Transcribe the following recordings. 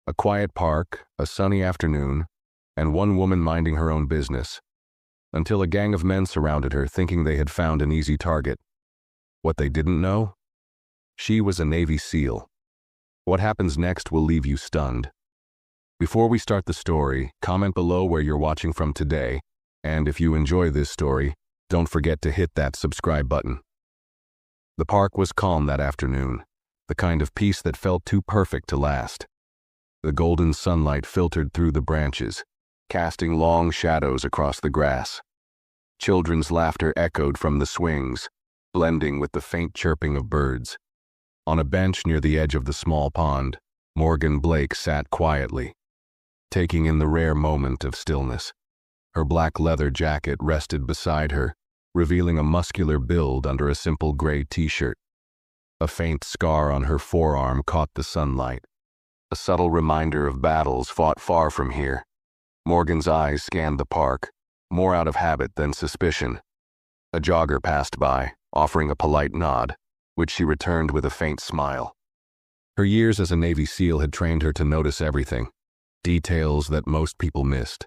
A quiet park, a sunny afternoon, and one woman minding her own business, until a gang of men surrounded her, thinking they had found an easy target. What they didn't know? She was a Navy SEAL. What happens next will leave you stunned. Before we start the story, comment below where you're watching from today, and if you enjoy this story, don't forget to hit that subscribe button. The park was calm that afternoon, the kind of peace that felt too perfect to last. The golden sunlight filtered through the branches, casting long shadows across the grass. Children's laughter echoed from the swings, blending with the faint chirping of birds. On a bench near the edge of the small pond, Morgan Blake sat quietly, taking in the rare moment of stillness. Her black leather jacket rested beside her, revealing a muscular build under a simple gray t-shirt. A faint scar on her forearm caught the sunlight, a subtle reminder of battles fought far from here. Morgan's eyes scanned the park, more out of habit than suspicion. A jogger passed by, offering a polite nod, which she returned with a faint smile. Her years as a Navy SEAL had trained her to notice everything, details that most people missed.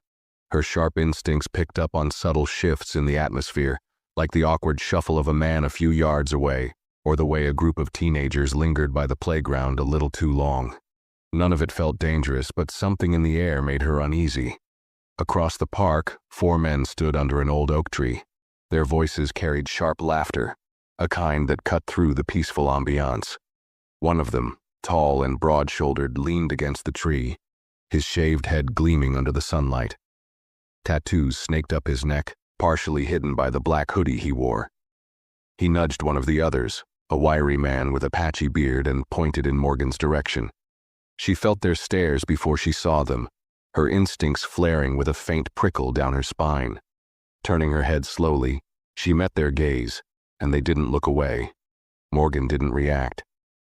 Her sharp instincts picked up on subtle shifts in the atmosphere, like the awkward shuffle of a man a few yards away, or the way a group of teenagers lingered by the playground a little too long. None of it felt dangerous, but something in the air made her uneasy. Across the park, 4 men stood under an old oak tree. Their voices carried sharp laughter, a kind that cut through the peaceful ambiance. One of them, tall and broad-shouldered, leaned against the tree, his shaved head gleaming under the sunlight. Tattoos snaked up his neck, partially hidden by the black hoodie he wore. He nudged one of the others, a wiry man with a patchy beard, and pointed in Morgan's direction. She felt their stares before she saw them, her instincts flaring with a faint prickle down her spine. Turning her head slowly, she met their gaze, and they didn't look away. Morgan didn't react.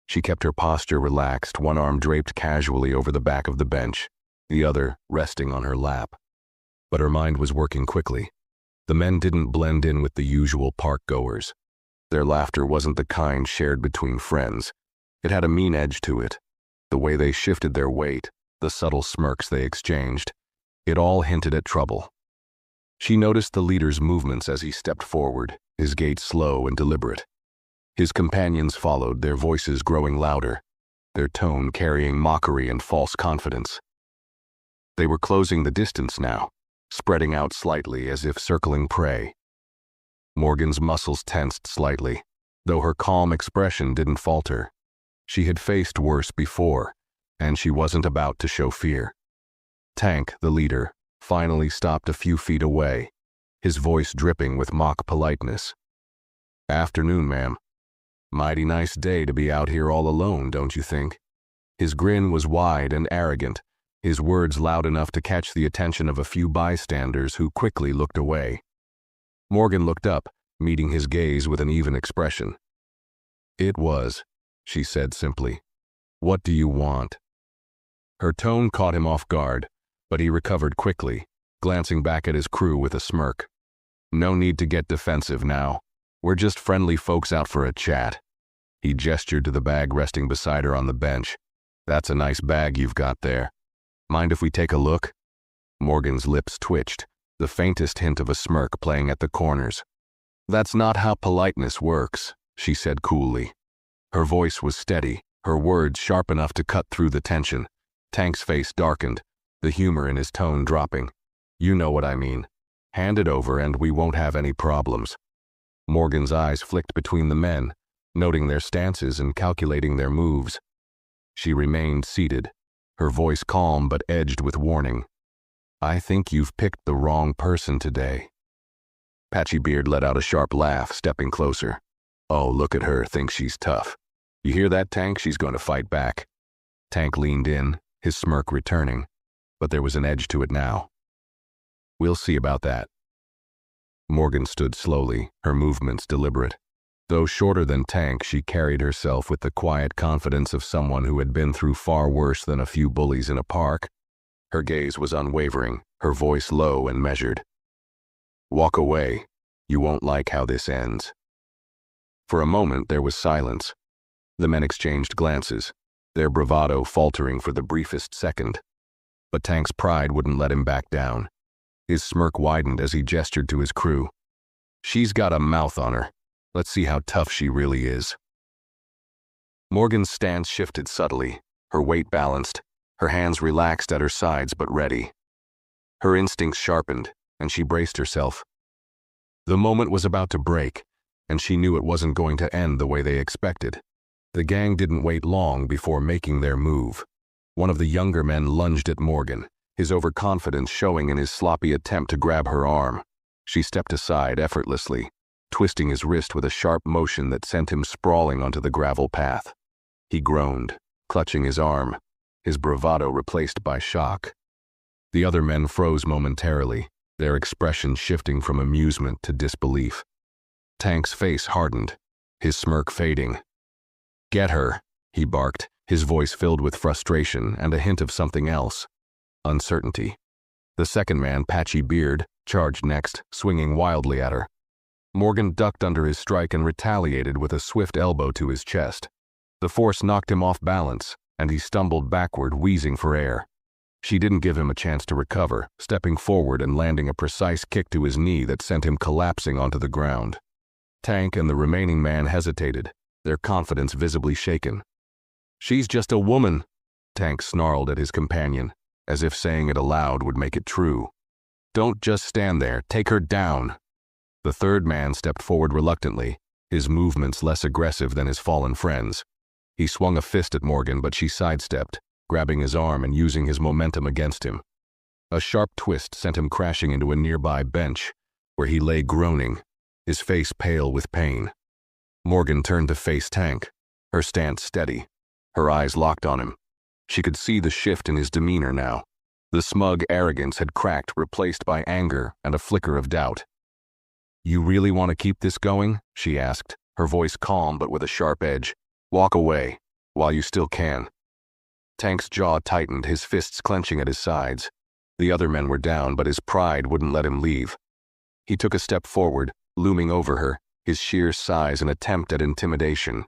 She kept her posture relaxed, one arm draped casually over the back of the bench, the other resting on her lap. But her mind was working quickly. The men didn't blend in with the usual park-goers. Their laughter wasn't the kind shared between friends. It had a mean edge to it. The way they shifted their weight, the subtle smirks they exchanged, it all hinted at trouble. She noticed the leader's movements as he stepped forward, his gait slow and deliberate. His companions followed, their voices growing louder, their tone carrying mockery and false confidence. They were closing the distance now, spreading out slightly as if circling prey. Morgan's muscles tensed slightly, though her calm expression didn't falter. She had faced worse before, and she wasn't about to show fear. Tank, the leader, finally stopped a few feet away, his voice dripping with mock politeness. "Afternoon, ma'am. Mighty nice day to be out here all alone, don't you think?" His grin was wide and arrogant, his words loud enough to catch the attention of a few bystanders who quickly looked away. Morgan looked up, meeting his gaze with an even expression. "It was," she said simply. "What do you want?" Her tone caught him off guard, but he recovered quickly, glancing back at his crew with a smirk. "No need to get defensive now. We're just friendly folks out for a chat." He gestured to the bag resting beside her on the bench. "That's a nice bag you've got there. Mind if we take a look?" Morgan's lips twitched, the faintest hint of a smirk playing at the corners. "That's not how politeness works," she said coolly. Her voice was steady, her words sharp enough to cut through the tension. Tank's face darkened, the humor in his tone dropping. "You know what I mean. Hand it over and we won't have any problems." Morgan's eyes flicked between the men, noting their stances and calculating their moves. She remained seated, her voice calm but edged with warning. "I think you've picked the wrong person today." Patchy Beard let out a sharp laugh, stepping closer. "Oh, look at her, thinks she's tough. You hear that, Tank? She's going to fight back." Tank leaned in, his smirk returning, but there was an edge to it now. "We'll see about that." Morgan stood slowly, her movements deliberate. Though shorter than Tank, she carried herself with the quiet confidence of someone who had been through far worse than a few bullies in a park. Her gaze was unwavering, her voice low and measured. "Walk away. You won't like how this ends." For a moment there was silence. The men exchanged glances, their bravado faltering for the briefest second. But Tank's pride wouldn't let him back down. His smirk widened as he gestured to his crew. "She's got a mouth on her. Let's see how tough she really is." Morgan's stance shifted subtly, her weight balanced, her hands relaxed at her sides but ready. Her instincts sharpened, and she braced herself. The moment was about to break, and she knew it wasn't going to end the way they expected. The gang didn't wait long before making their move. One of the younger men lunged at Morgan, his overconfidence showing in his sloppy attempt to grab her arm. She stepped aside effortlessly, twisting his wrist with a sharp motion that sent him sprawling onto the gravel path. He groaned, clutching his arm, his bravado replaced by shock. The other men froze momentarily, their expression shifting from amusement to disbelief. Tank's face hardened, his smirk fading. "Get her," he barked, his voice filled with frustration and a hint of something else. Uncertainty. The second man, Patchy Beard, charged next, swinging wildly at her. Morgan ducked under his strike and retaliated with a swift elbow to his chest. The force knocked him off balance, and he stumbled backward, wheezing for air. She didn't give him a chance to recover, stepping forward and landing a precise kick to his knee that sent him collapsing onto the ground. Tank and the remaining man hesitated, their confidence visibly shaken. "She's just a woman," Tank snarled at his companion, as if saying it aloud would make it true. "Don't just stand there, take her down." The third man stepped forward reluctantly, his movements less aggressive than his fallen friends. He swung a fist at Morgan, but she sidestepped, grabbing his arm and using his momentum against him. A sharp twist sent him crashing into a nearby bench, where he lay groaning, his face pale with pain. Morgan turned to face Tank, her stance steady, her eyes locked on him. She could see the shift in his demeanor now. The smug arrogance had cracked, replaced by anger and a flicker of doubt. "You really want to keep this going?" she asked, her voice calm but with a sharp edge. "Walk away, while you still can." Tank's jaw tightened, his fists clenching at his sides. The other men were down, but his pride wouldn't let him leave. He took a step forward, looming over her, his sheer size an attempt at intimidation.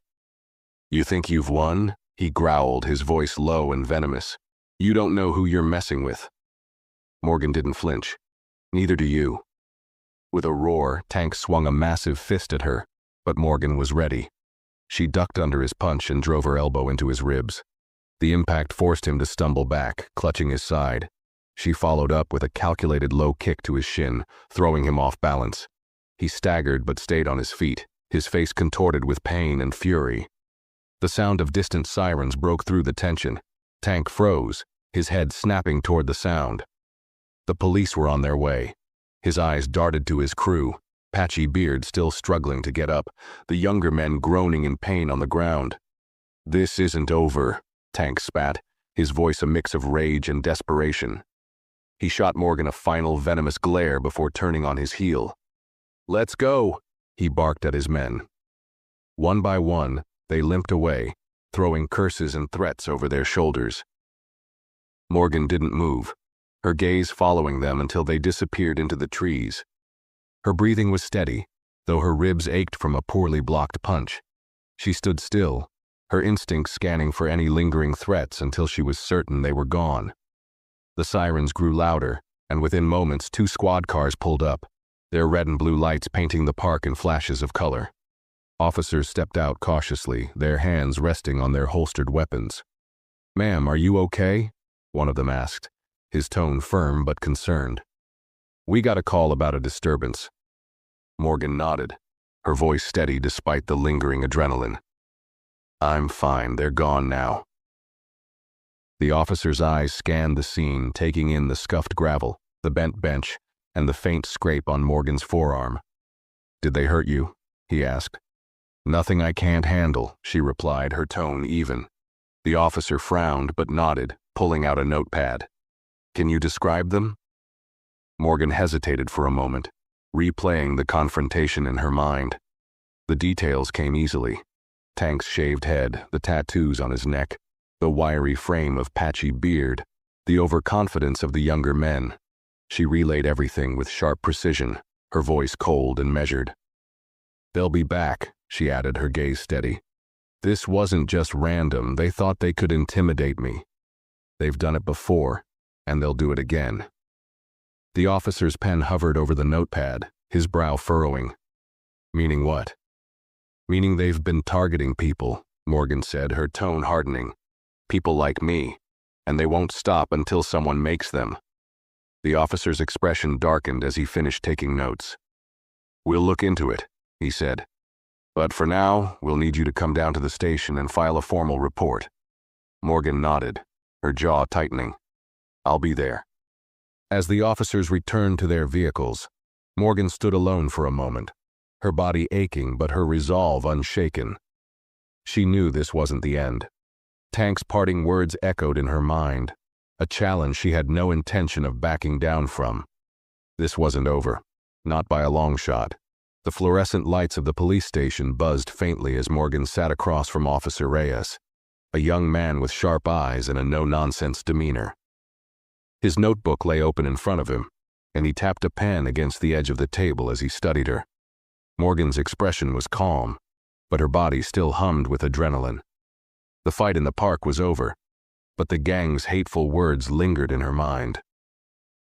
"You think you've won?" he growled, his voice low and venomous. "You don't know who you're messing with." Morgan didn't flinch. "Neither do you." With a roar, Tank swung a massive fist at her, but Morgan was ready. She ducked under his punch and drove her elbow into his ribs. The impact forced him to stumble back, clutching his side. She followed up with a calculated low kick to his shin, throwing him off balance. He staggered but stayed on his feet, his face contorted with pain and fury. The sound of distant sirens broke through the tension. Tank froze, his head snapping toward the sound. The police were on their way. His eyes darted to his crew, Patchy Beard still struggling to get up, the younger men groaning in pain on the ground. "This isn't over," Tank spat, his voice a mix of rage and desperation. He shot Morgan a final venomous glare before turning on his heel. "Let's go," he barked at his men. One by one, they limped away, throwing curses and threats over their shoulders. Morgan didn't move, her gaze following them until they disappeared into the trees. Her breathing was steady, though her ribs ached from a poorly blocked punch. She stood still, her instincts scanning for any lingering threats until she was certain they were gone. The sirens grew louder, and within moments 2 squad cars pulled up, their red and blue lights painting the park in flashes of color. Officers stepped out cautiously, their hands resting on their holstered weapons. "Ma'am, are you okay?" one of them asked, his tone firm but concerned. "We got a call about a disturbance." Morgan nodded, her voice steady despite the lingering adrenaline. "I'm fine, they're gone now." The officer's eyes scanned the scene, taking in the scuffed gravel, the bent bench, and the faint scrape on Morgan's forearm. "Did they hurt you?" he asked. "Nothing I can't handle," she replied, her tone even. The officer frowned but nodded, pulling out a notepad. "Can you describe them?" Morgan hesitated for a moment, replaying the confrontation in her mind. The details came easily. Tank's shaved head, the tattoos on his neck, the wiry frame of Patchy Beard, the overconfidence of the younger men. She relayed everything with sharp precision, her voice cold and measured. "They'll be back," she added, her gaze steady. This wasn't just random. They thought they could intimidate me. They've done it before, and they'll do it again. The officer's pen hovered over the notepad, his brow furrowing. Meaning what? Meaning they've been targeting people, Morgan said, her tone hardening. People like me, and they won't stop until someone makes them. The officer's expression darkened as he finished taking notes. We'll look into it, he said. But for now, we'll need you to come down to the station and file a formal report. Morgan nodded, her jaw tightening. I'll be there. As the officers returned to their vehicles, Morgan stood alone for a moment, her body aching but her resolve unshaken. She knew this wasn't the end. Tank's parting words echoed in her mind, a challenge she had no intention of backing down from. This wasn't over, not by a long shot. The fluorescent lights of the police station buzzed faintly as Morgan sat across from Officer Reyes, a young man with sharp eyes and a no-nonsense demeanor. His notebook lay open in front of him, and he tapped a pen against the edge of the table as he studied her. Morgan's expression was calm, but her body still hummed with adrenaline. The fight in the park was over, but the gang's hateful words lingered in her mind.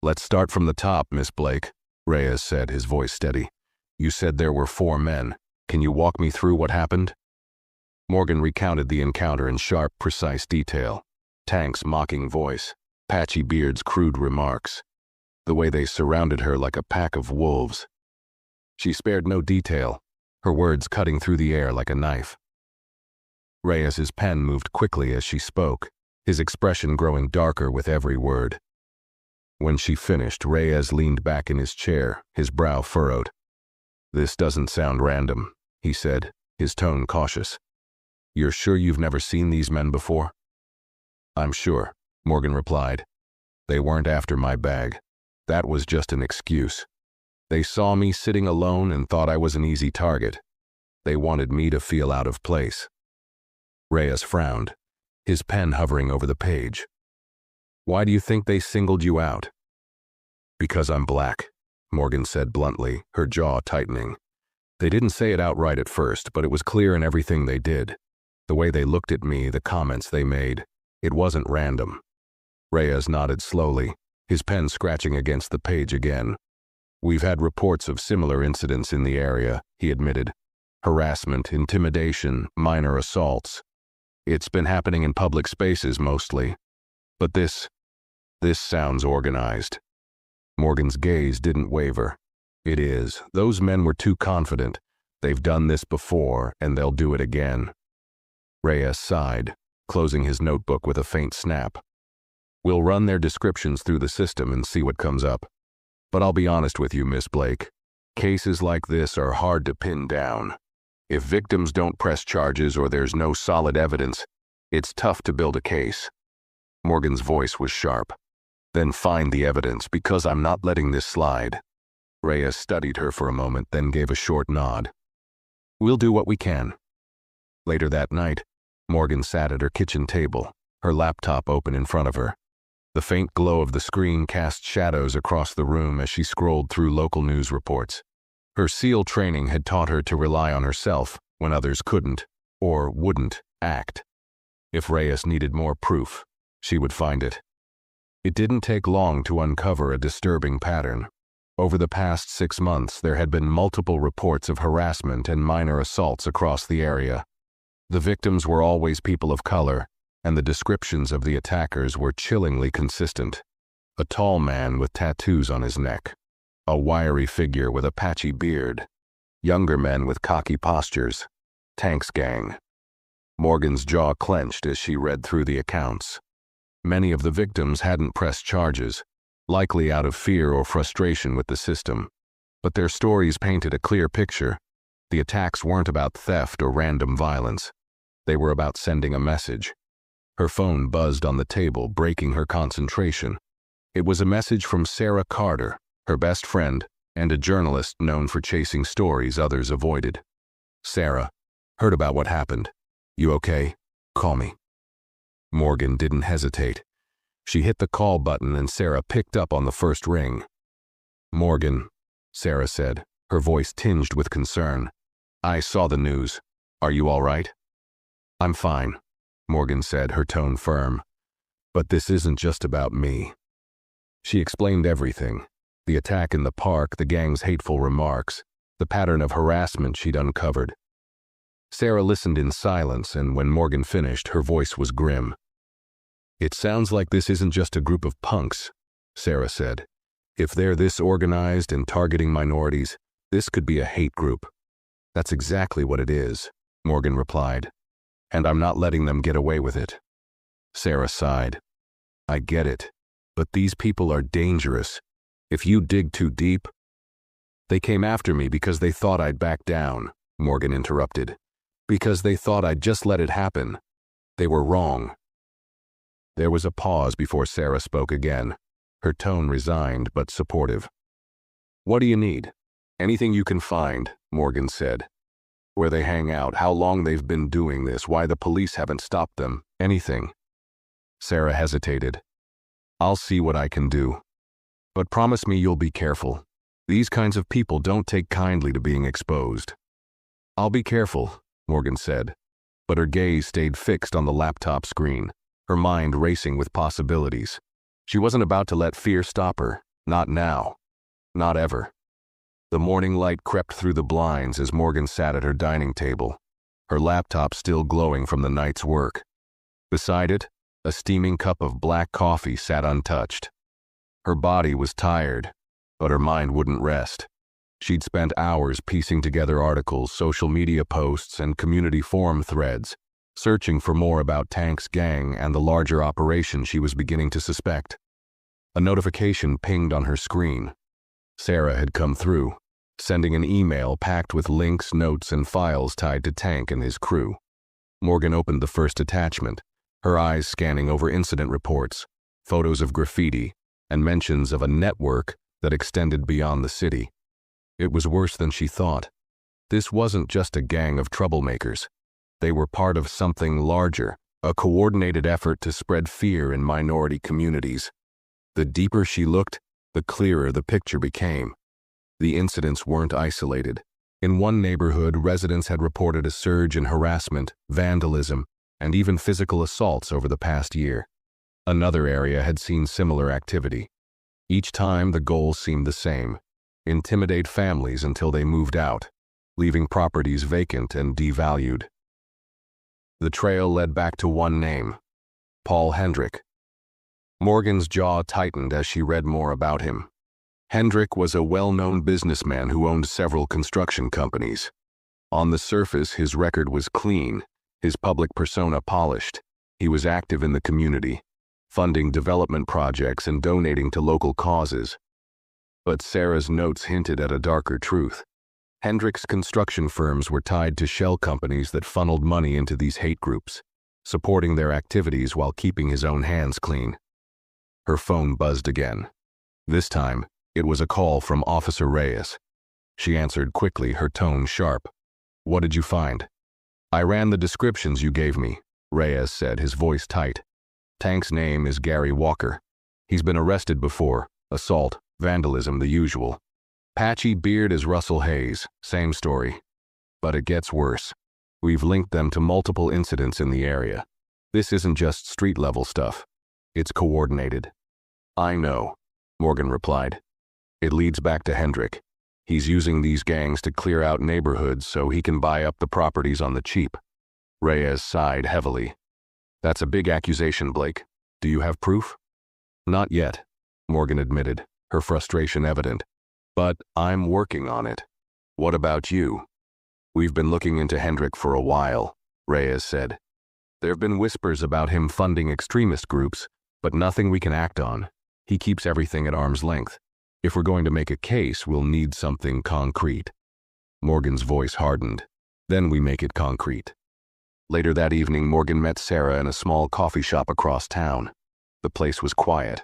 Let's start from the top, Miss Blake, Reyes said, his voice steady. You said there were 4 men. Can you walk me through what happened? Morgan recounted the encounter in sharp, precise detail. Tank's mocking voice, Patchy Beard's crude remarks, the way they surrounded her like a pack of wolves. She spared no detail, her words cutting through the air like a knife. Reyes's pen moved quickly as she spoke, his expression growing darker with every word. When she finished, Reyes leaned back in his chair, his brow furrowed. This doesn't sound random, he said, his tone cautious. You're sure you've never seen these men before? I'm sure, Morgan replied. They weren't after my bag. That was just an excuse. They saw me sitting alone and thought I was an easy target. They wanted me to feel out of place. Reyes frowned, his pen hovering over the page. Why do you think they singled you out? Because I'm black, Morgan said bluntly, her jaw tightening. They didn't say it outright at first, but it was clear in everything they did. The way they looked at me, the comments they made. It wasn't random. Reyes nodded slowly, his pen scratching against the page again. We've had reports of similar incidents in the area, he admitted. Harassment, intimidation, minor assaults. It's been happening in public spaces mostly. But this sounds organized. Morgan's gaze didn't waver. It is. Those men were too confident. They've done this before, and they'll do it again. Reyes sighed, closing his notebook with a faint snap. We'll run their descriptions through the system and see what comes up. But I'll be honest with you, Miss Blake. Cases like this are hard to pin down. If victims don't press charges or there's no solid evidence, it's tough to build a case. Morgan's voice was sharp. Then find the evidence, because I'm not letting this slide. Reyes studied her for a moment, then gave a short nod. We'll do what we can. Later that night, Morgan sat at her kitchen table, her laptop open in front of her. The faint glow of the screen cast shadows across the room as she scrolled through local news reports. Her SEAL training had taught her to rely on herself when others couldn't, or wouldn't, act. If Reyes needed more proof, she would find it. It didn't take long to uncover a disturbing pattern. Over the past 6 months, there had been multiple reports of harassment and minor assaults across the area. The victims were always people of color, and the descriptions of the attackers were chillingly consistent. A tall man with tattoos on his neck, a wiry figure with a patchy beard, younger men with cocky postures, Tank's gang. Morgan's jaw clenched as she read through the accounts. Many of the victims hadn't pressed charges, likely out of fear or frustration with the system. But their stories painted a clear picture. The attacks weren't about theft or random violence. They were about sending a message. Her phone buzzed on the table, breaking her concentration. It was a message from Sarah Carter, her best friend, and a journalist known for chasing stories others avoided. Sarah, heard about what happened. You okay? Call me. Morgan didn't hesitate. She hit the call button and Sarah picked up on the first ring. Morgan, Sarah said, her voice tinged with concern. I saw the news. Are you all right? I'm fine, Morgan said, her tone firm. But this isn't just about me. She explained everything. The attack in the park, the gang's hateful remarks, the pattern of harassment she'd uncovered. Sarah listened in silence, and when Morgan finished, her voice was grim. It sounds like this isn't just a group of punks, Sarah said. If they're this organized and targeting minorities, this could be a hate group. That's exactly what it is, Morgan replied. And I'm not letting them get away with it. Sarah sighed. I get it, but these people are dangerous. If you dig too deep... They came after me because they thought I'd back down, Morgan interrupted. Because they thought I'd just let it happen. They were wrong. There was a pause before Sarah spoke again, her tone resigned but supportive. What do you need? Anything you can find, Morgan said. Where they hang out, how long they've been doing this, why the police haven't stopped them, anything. Sarah hesitated. I'll see what I can do. But promise me you'll be careful. These kinds of people don't take kindly to being exposed. I'll be careful, Morgan said, but her gaze stayed fixed on the laptop screen, her mind racing with possibilities. She wasn't about to let fear stop her, not now, not ever. The morning light crept through the blinds as Morgan sat at her dining table, her laptop still glowing from the night's work. Beside it, a steaming cup of black coffee sat untouched. Her body was tired, but her mind wouldn't rest. She'd spent hours piecing together articles, social media posts, and community forum threads, searching for more about Tank's gang and the larger operation she was beginning to suspect. A notification pinged on her screen. Sarah had come through, sending an email packed with links, notes, and files tied to Tank and his crew. Morgan opened the first attachment, her eyes scanning over incident reports, photos of graffiti, and mentions of a network that extended beyond the city. It was worse than she thought. This wasn't just a gang of troublemakers. They were part of something larger, a coordinated effort to spread fear in minority communities. The deeper she looked, the clearer the picture became. The incidents weren't isolated. In one neighborhood, residents had reported a surge in harassment, vandalism, and even physical assaults over the past year. Another area had seen similar activity. Each time, the goal seemed the same: intimidate families until they moved out, leaving properties vacant and devalued. The trail led back to one name: Paul Hendrick. Morgan's jaw tightened as she read more about him. Hendrick was a well-known businessman who owned several construction companies. On the surface, his record was clean, his public persona polished. He was active in the community, funding development projects and donating to local causes. But Sarah's notes hinted at a darker truth. Hendrick's construction firms were tied to shell companies that funneled money into these hate groups, supporting their activities while keeping his own hands clean. Her phone buzzed again. This time, it was a call from Officer Reyes. She answered quickly, her tone sharp. What did you find? I ran the descriptions you gave me, Reyes said, his voice tight. Tank's name is Gary Walker. He's been arrested before. Assault, vandalism, the usual. Patchy beard as Russell Hayes, same story. But it gets worse. We've linked them to multiple incidents in the area. This isn't just street-level stuff. It's coordinated. I know, Morgan replied. It leads back to Hendrick. He's using these gangs to clear out neighborhoods so he can buy up the properties on the cheap. Reyes sighed heavily. That's a big accusation, Blake. Do you have proof? Not yet, Morgan admitted, her frustration evident. But I'm working on it. What about you? We've been looking into Hendrick for a while, Reyes said. There've been whispers about him funding extremist groups, but nothing we can act on. He keeps everything at arm's length. If we're going to make a case, we'll need something concrete. Morgan's voice hardened. Then we make it concrete. Later that evening, Morgan met Sarah in a small coffee shop across town. The place was quiet,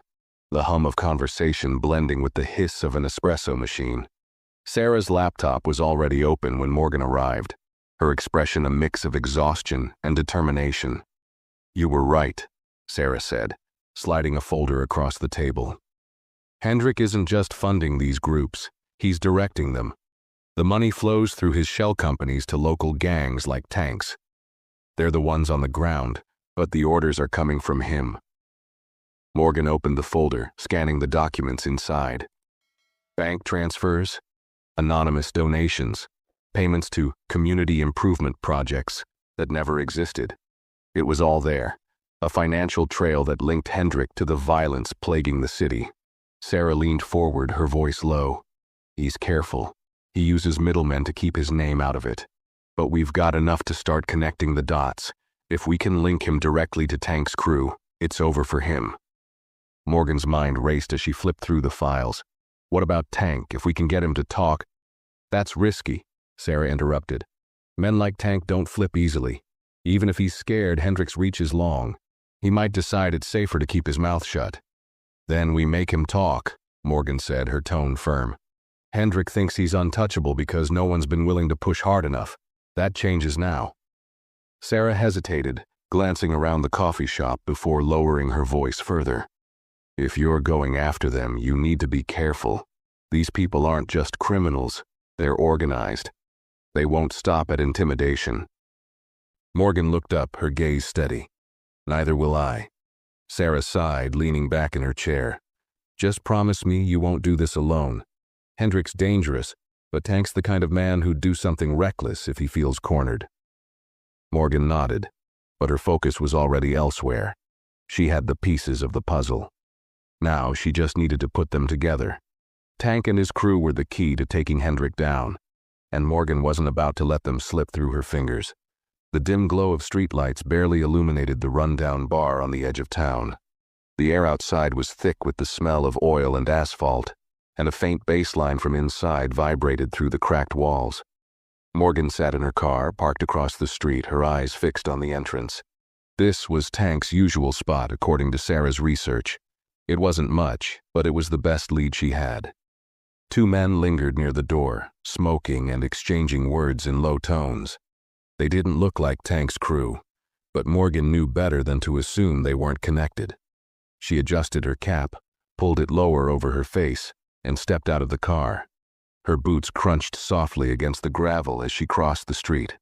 the hum of conversation blending with the hiss of an espresso machine. Sarah's laptop was already open when Morgan arrived, her expression a mix of exhaustion and determination. You were right, Sarah said, sliding a folder across the table. Hendrick isn't just funding these groups, he's directing them. The money flows through his shell companies to local gangs like Tank's. They're the ones on the ground, but the orders are coming from him. Morgan opened the folder, scanning the documents inside. Bank transfers, anonymous donations, payments to community improvement projects that never existed. It was all there, a financial trail that linked Hendrik to the violence plaguing the city. Sarah leaned forward, her voice low. He's careful. He uses middlemen to keep his name out of it. But we've got enough to start connecting the dots. If we can link him directly to Tank's crew, it's over for him. Morgan's mind raced as she flipped through the files. What about Tank? If we can get him to talk? That's risky, Sarah interrupted. Men like Tank don't flip easily. Even if he's scared, Hendrik's reach is long. He might decide it's safer to keep his mouth shut. Then we make him talk, Morgan said, her tone firm. Hendrik thinks he's untouchable because no one's been willing to push hard enough. That changes now. Sarah hesitated, glancing around the coffee shop before lowering her voice further. If you're going after them, you need to be careful. These people aren't just criminals. They're organized. They won't stop at intimidation. Morgan looked up, her gaze steady. Neither will I. Sarah sighed, leaning back in her chair. Just promise me you won't do this alone. Hendrik's dangerous, but Tank's the kind of man who'd do something reckless if he feels cornered. Morgan nodded, but her focus was already elsewhere. She had the pieces of the puzzle. Now she just needed to put them together. Tank and his crew were the key to taking Hendrik down, and Morgan wasn't about to let them slip through her fingers. The dim glow of streetlights barely illuminated the rundown bar on the edge of town. The air outside was thick with the smell of oil and asphalt, and a faint bass line from inside vibrated through the cracked walls. Morgan sat in her car, parked across the street, her eyes fixed on the entrance. This was Tank's usual spot, according to Sarah's research. It wasn't much, but it was the best lead she had. Two men lingered near the door, smoking and exchanging words in low tones. They didn't look like Tank's crew, but Morgan knew better than to assume they weren't connected. She adjusted her cap, pulled it lower over her face, and stepped out of the car. Her boots crunched softly against the gravel as she crossed the street,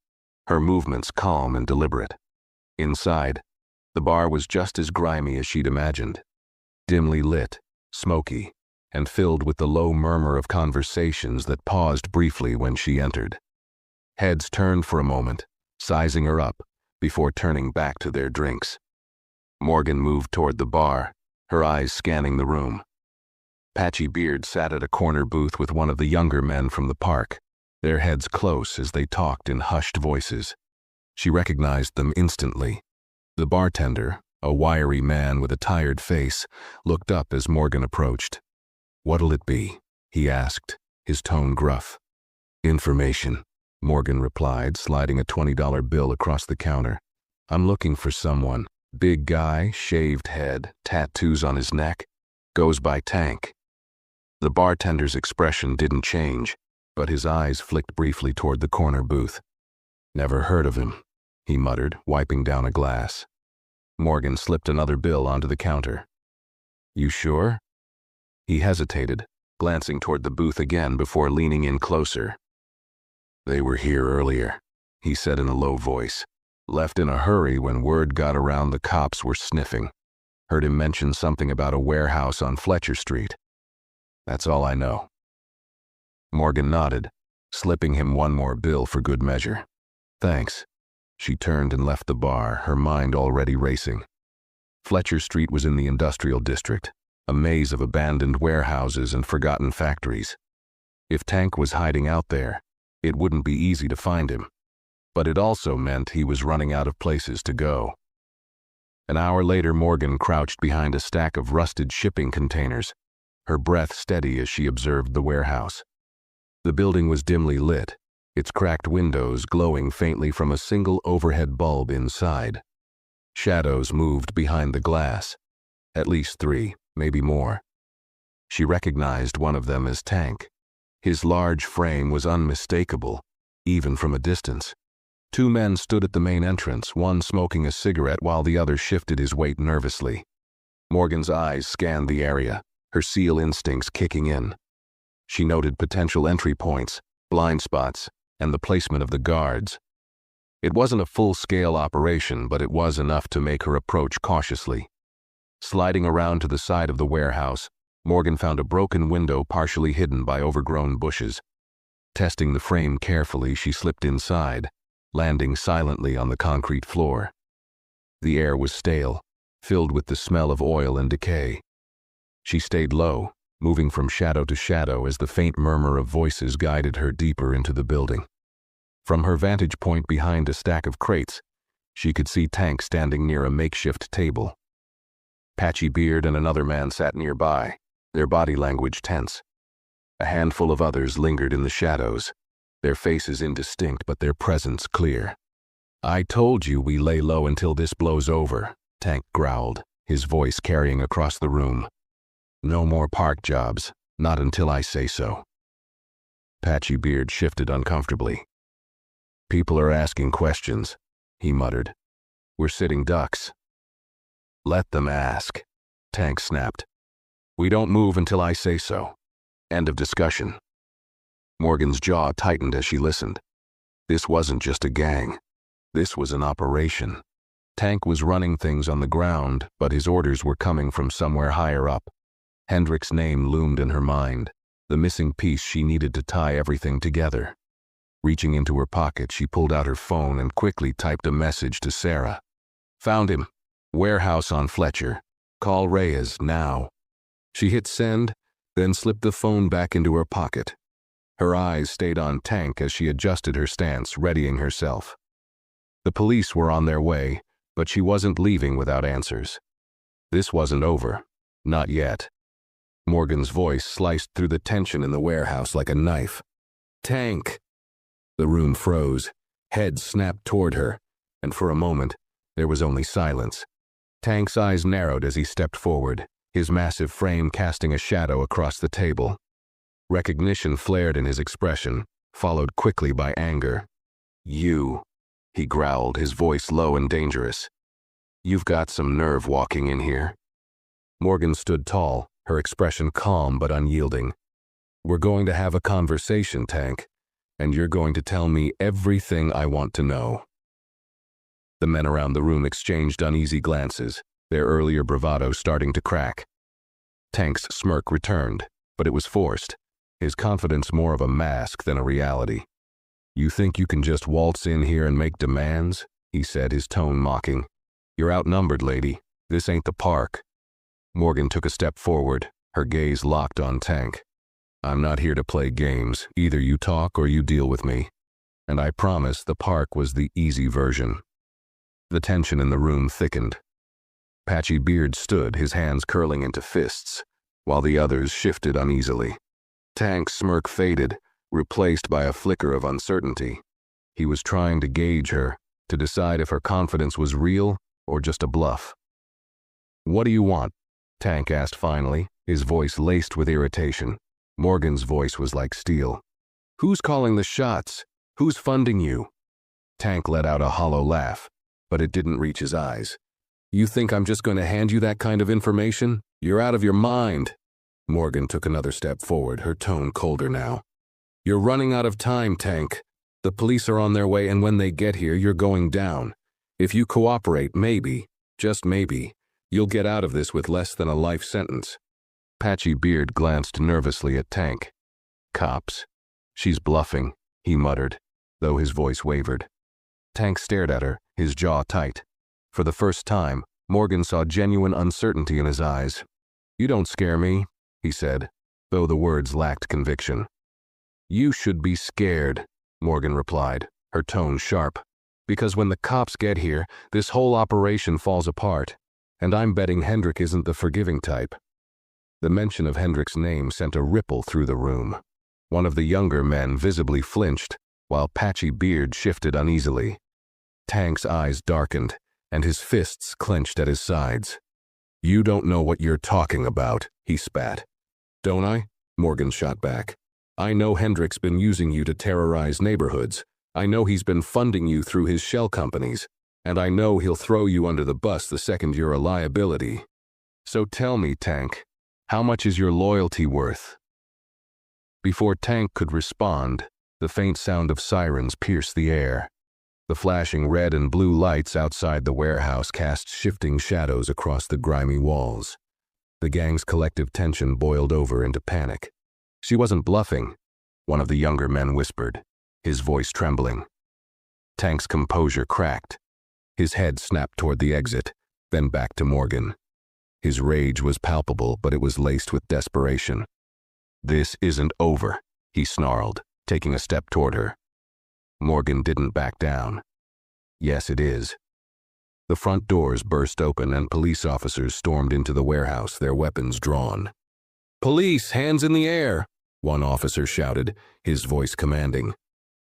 her movements calm and deliberate. Inside, the bar was just as grimy as she'd imagined. Dimly lit, smoky, and filled with the low murmur of conversations that paused briefly when she entered. Heads turned for a moment, sizing her up, before turning back to their drinks. Morgan moved toward the bar, her eyes scanning the room. Patchy Beard sat at a corner booth with one of the younger men from the park, their heads close as they talked in hushed voices. She recognized them instantly. The bartender, a wiry man with a tired face, looked up as Morgan approached. "What'll it be?" he asked, his tone gruff. "Information," Morgan replied, sliding a $20 bill across the counter. "I'm looking for someone. Big guy, shaved head, tattoos on his neck. Goes by Tank." The bartender's expression didn't change, but his eyes flicked briefly toward the corner booth. "Never heard of him," he muttered, wiping down a glass. Morgan slipped another bill onto the counter. "You sure?" He hesitated, glancing toward the booth again before leaning in closer. "They were here earlier," he said in a low voice. "Left in a hurry when word got around the cops were sniffing. Heard him mention something about a warehouse on Fletcher Street. That's all I know." Morgan nodded, slipping him one more bill for good measure. "Thanks." She turned and left the bar, her mind already racing. Fletcher Street was in the industrial district, a maze of abandoned warehouses and forgotten factories. If Tank was hiding out there, it wouldn't be easy to find him. But it also meant he was running out of places to go. An hour later, Morgan crouched behind a stack of rusted shipping containers, her breath steady as she observed the warehouse. The building was dimly lit, its cracked windows glowing faintly from a single overhead bulb inside. Shadows moved behind the glass, at least 3, maybe more. She recognized one of them as Tank. His large frame was unmistakable, even from a distance. 2 men stood at the main entrance, one smoking a cigarette while the other shifted his weight nervously. Morgan's eyes scanned the area, her SEAL instincts kicking in. She noted potential entry points, blind spots, and the placement of the guards. It wasn't a full-scale operation, but it was enough to make her approach cautiously. Sliding around to the side of the warehouse, Morgan found a broken window partially hidden by overgrown bushes. Testing the frame carefully, she slipped inside, landing silently on the concrete floor. The air was stale, filled with the smell of oil and decay. She stayed low, moving from shadow to shadow as the faint murmur of voices guided her deeper into the building. From her vantage point behind a stack of crates, she could see Tank standing near a makeshift table. Patchy Beard and another man sat nearby, their body language tense. A handful of others lingered in the shadows, their faces indistinct but their presence clear. "I told you we lay low until this blows over," Tank growled, his voice carrying across the room. "No more park jobs, not until I say so." Patchy Beard shifted uncomfortably. "People are asking questions," he muttered. "We're sitting ducks." "Let them ask," Tank snapped. "We don't move until I say so. End of discussion." Morgan's jaw tightened as she listened. This wasn't just a gang. This was an operation. Tank was running things on the ground, but his orders were coming from somewhere higher up. Hendricks' name loomed in her mind, the missing piece she needed to tie everything together. Reaching into her pocket, she pulled out her phone and quickly typed a message to Sarah. "Found him. Warehouse on Fletcher. Call Reyes now." She hit send, then slipped the phone back into her pocket. Her eyes stayed on Tank as she adjusted her stance, readying herself. The police were on their way, but she wasn't leaving without answers. This wasn't over. Not yet. Morgan's voice sliced through the tension in the warehouse like a knife. "Tank!" The room froze, heads snapped toward her, and for a moment, there was only silence. Tank's eyes narrowed as he stepped forward, his massive frame casting a shadow across the table. Recognition flared in his expression, followed quickly by anger. "You," he growled, his voice low and dangerous. "You've got some nerve walking in here." Morgan stood tall, her expression calm but unyielding. "We're going to have a conversation, Tank, and you're going to tell me everything I want to know." The men around the room exchanged uneasy glances, their earlier bravado starting to crack. Tank's smirk returned, but it was forced, his confidence more of a mask than a reality. "You think you can just waltz in here and make demands?" he said, his tone mocking. "You're outnumbered, lady. This ain't the park." Morgan took a step forward, her gaze locked on Tank. "I'm not here to play games. Either you talk or you deal with me. And I promise the park was the easy version." The tension in the room thickened. Patchy Beard stood, his hands curling into fists, while the others shifted uneasily. Tank's smirk faded, replaced by a flicker of uncertainty. He was trying to gauge her, to decide if her confidence was real or just a bluff. "What do you want?" Tank asked finally, his voice laced with irritation. Morgan's voice was like steel. "Who's calling the shots? Who's funding you?" Tank let out a hollow laugh, but it didn't reach his eyes. "You think I'm just going to hand you that kind of information? You're out of your mind." Morgan took another step forward, her tone colder now. "You're running out of time, Tank. The police are on their way, and when they get here, you're going down. If you cooperate, maybe, just maybe, you'll get out of this with less than a life sentence." Patchy Beard glanced nervously at Tank. "Cops? She's bluffing," he muttered, though his voice wavered. Tank stared at her, his jaw tight. For the first time, Morgan saw genuine uncertainty in his eyes. "You don't scare me," he said, though the words lacked conviction. "You should be scared," Morgan replied, her tone sharp. "Because when the cops get here, this whole operation falls apart, and I'm betting Hendrick isn't the forgiving type." The mention of Hendrick's name sent a ripple through the room. One of the younger men visibly flinched, while Patchy Beard shifted uneasily. Tank's eyes darkened, and his fists clenched at his sides. "You don't know what you're talking about," he spat. "Don't I?" Morgan shot back. "I know Hendrick's been using you to terrorize neighborhoods. I know he's been funding you through his shell companies, and I know he'll throw you under the bus the second you're a liability. So tell me, Tank, how much is your loyalty worth?" Before Tank could respond, the faint sound of sirens pierced the air. The flashing red and blue lights outside the warehouse cast shifting shadows across the grimy walls. The gang's collective tension boiled over into panic. "She wasn't bluffing," one of the younger men whispered, his voice trembling. Tank's composure cracked. His head snapped toward the exit, then back to Morgan. His rage was palpable, but it was laced with desperation. "This isn't over," he snarled, taking a step toward her. Morgan didn't back down. "Yes, it is." The front doors burst open and police officers stormed into the warehouse, their weapons drawn. "Police, hands in the air!" one officer shouted, his voice commanding.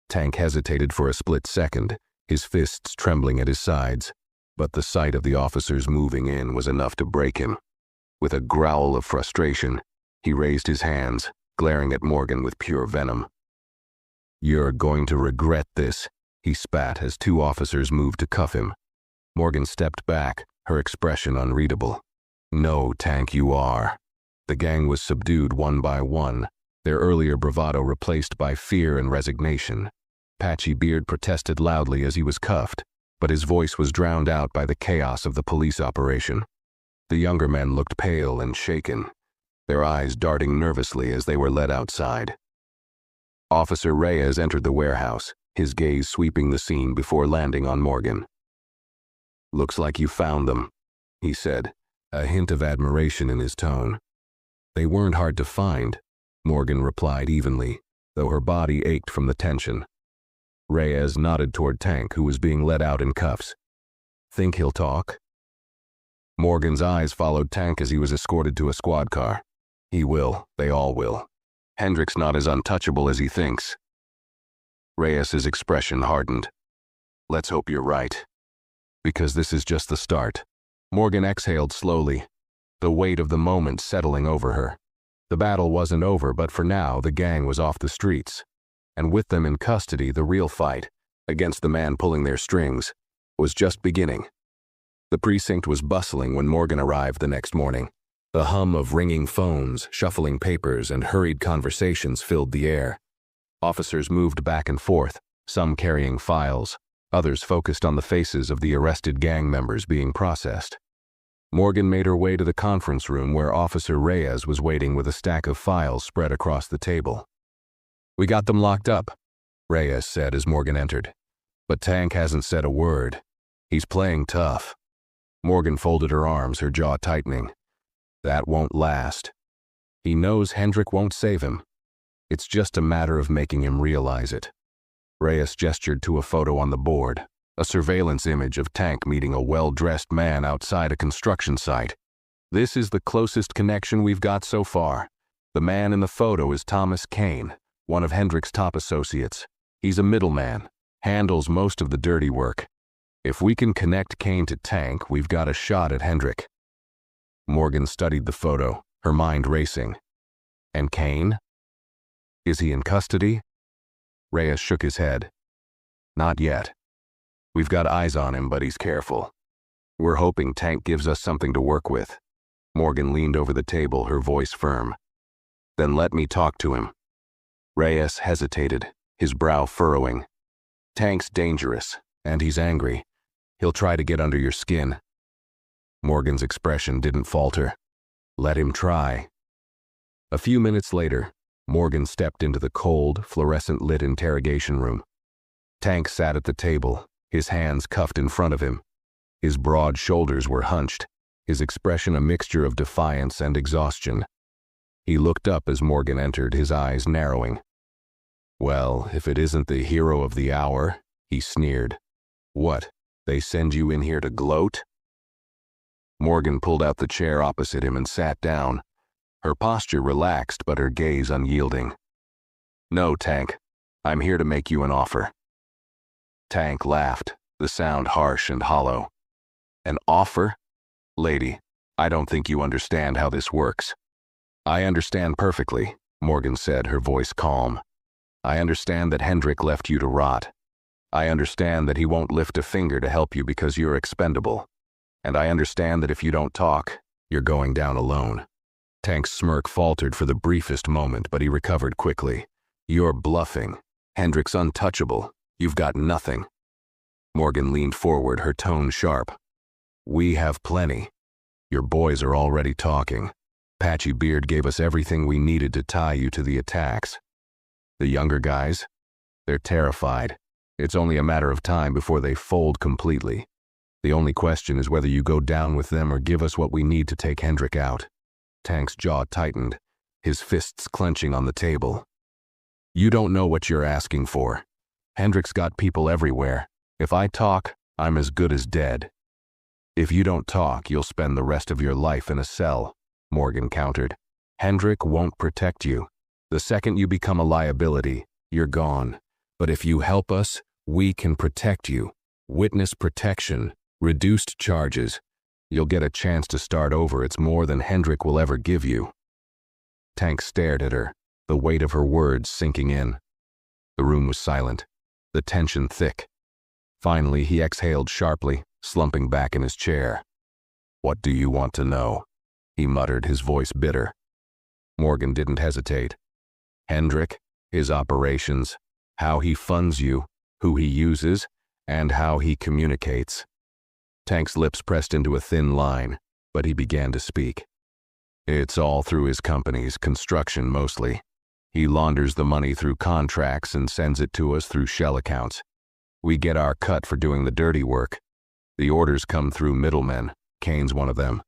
Tank hesitated for a split second, his fists trembling at his sides, but the sight of the officers moving in was enough to break him. With a growl of frustration, he raised his hands, glaring at Morgan with pure venom. "You're going to regret this," he spat as two officers moved to cuff him. Morgan stepped back, her expression unreadable. "No, Tank, you are." The gang was subdued one by one, their earlier bravado replaced by fear and resignation. Patchy Beard protested loudly as he was cuffed, but his voice was drowned out by the chaos of the police operation. The younger men looked pale and shaken, their eyes darting nervously as they were led outside. Officer Reyes entered the warehouse, his gaze sweeping the scene before landing on Morgan. "Looks like you found them," he said, a hint of admiration in his tone. "They weren't hard to find," Morgan replied evenly, though her body ached from the tension. Reyes nodded toward Tank, who was being led out in cuffs. "Think he'll talk?" Morgan's eyes followed Tank as he was escorted to a squad car. "He will. They all will. Hendricks not as untouchable as he thinks." Reyes's expression hardened. "Let's hope you're right. Because this is just the start." Morgan exhaled slowly, the weight of the moment settling over her. The battle wasn't over, but for now the gang was off the streets. And with them in custody, the real fight, against the man pulling their strings, was just beginning. The precinct was bustling when Morgan arrived the next morning. The hum of ringing phones, shuffling papers, and hurried conversations filled the air. Officers moved back and forth, some carrying files, others focused on the faces of the arrested gang members being processed. Morgan made her way to the conference room where Officer Reyes was waiting with a stack of files spread across the table. "We got them locked up," Reyes said as Morgan entered. "But Tank hasn't said a word. He's playing tough." Morgan folded her arms, her jaw tightening. "That won't last. He knows Hendrick won't save him. It's just a matter of making him realize it." Reyes gestured to a photo on the board, a surveillance image of Tank meeting a well-dressed man outside a construction site. "This is the closest connection we've got so far. The man in the photo is Thomas Kane, one of Hendrick's top associates. He's a middleman, handles most of the dirty work. If we can connect Kane to Tank, we've got a shot at Hendrick." Morgan studied the photo, her mind racing. "And Kane? Is he in custody?" Reyes shook his head. "Not yet. We've got eyes on him, but he's careful. We're hoping Tank gives us something to work with." Morgan leaned over the table, her voice firm. "Then let me talk to him." Reyes hesitated, his brow furrowing. "Tank's dangerous, and he's angry. He'll try to get under your skin." Morgan's expression didn't falter. "Let him try." A few minutes later, Morgan stepped into the cold, fluorescent-lit interrogation room. Tank sat at the table, his hands cuffed in front of him. His broad shoulders were hunched, his expression a mixture of defiance and exhaustion. He looked up as Morgan entered, his eyes narrowing. "Well, if it isn't the hero of the hour," he sneered. "What, they send you in here to gloat?" Morgan pulled out the chair opposite him and sat down, her posture relaxed but her gaze unyielding. "No, Tank, I'm here to make you an offer." Tank laughed, the sound harsh and hollow. "An offer? Lady, I don't think you understand how this works." "I understand perfectly," Morgan said, her voice calm. "I understand that Hendrick left you to rot. I understand that he won't lift a finger to help you because you're expendable. And I understand that if you don't talk, you're going down alone." Tank's smirk faltered for the briefest moment, but he recovered quickly. "You're bluffing. Hendrick's untouchable. You've got nothing." Morgan leaned forward, her tone sharp. We have plenty. Your boys are already talking. Patchy Beard gave us everything we needed to tie you to the attacks. The younger guys? They're terrified. It's only a matter of time before they fold completely. The only question is whether you go down with them or give us what we need to take Hendrik out. Tank's jaw tightened, his fists clenching on the table. You don't know what you're asking for. Hendrik's got people everywhere. If I talk, I'm as good as dead. If you don't talk, you'll spend the rest of your life in a cell, Morgan countered. Hendrik won't protect you. The second you become a liability, you're gone. But if you help us, we can protect you. Witness protection, reduced charges. You'll get a chance to start over. It's more than Hendrik will ever give you. Tank stared at her, the weight of her words sinking in. The room was silent, the tension thick. Finally, he exhaled sharply, slumping back in his chair. What do you want to know? He muttered, his voice bitter. Morgan didn't hesitate. Hendrik, his operations, how he funds you, who he uses, and how he communicates. Tank's lips pressed into a thin line, but he began to speak. It's all through his companies, construction mostly. He launders the money through contracts and sends it to us through shell accounts. We get our cut for doing the dirty work. The orders come through middlemen. Kane's one of them.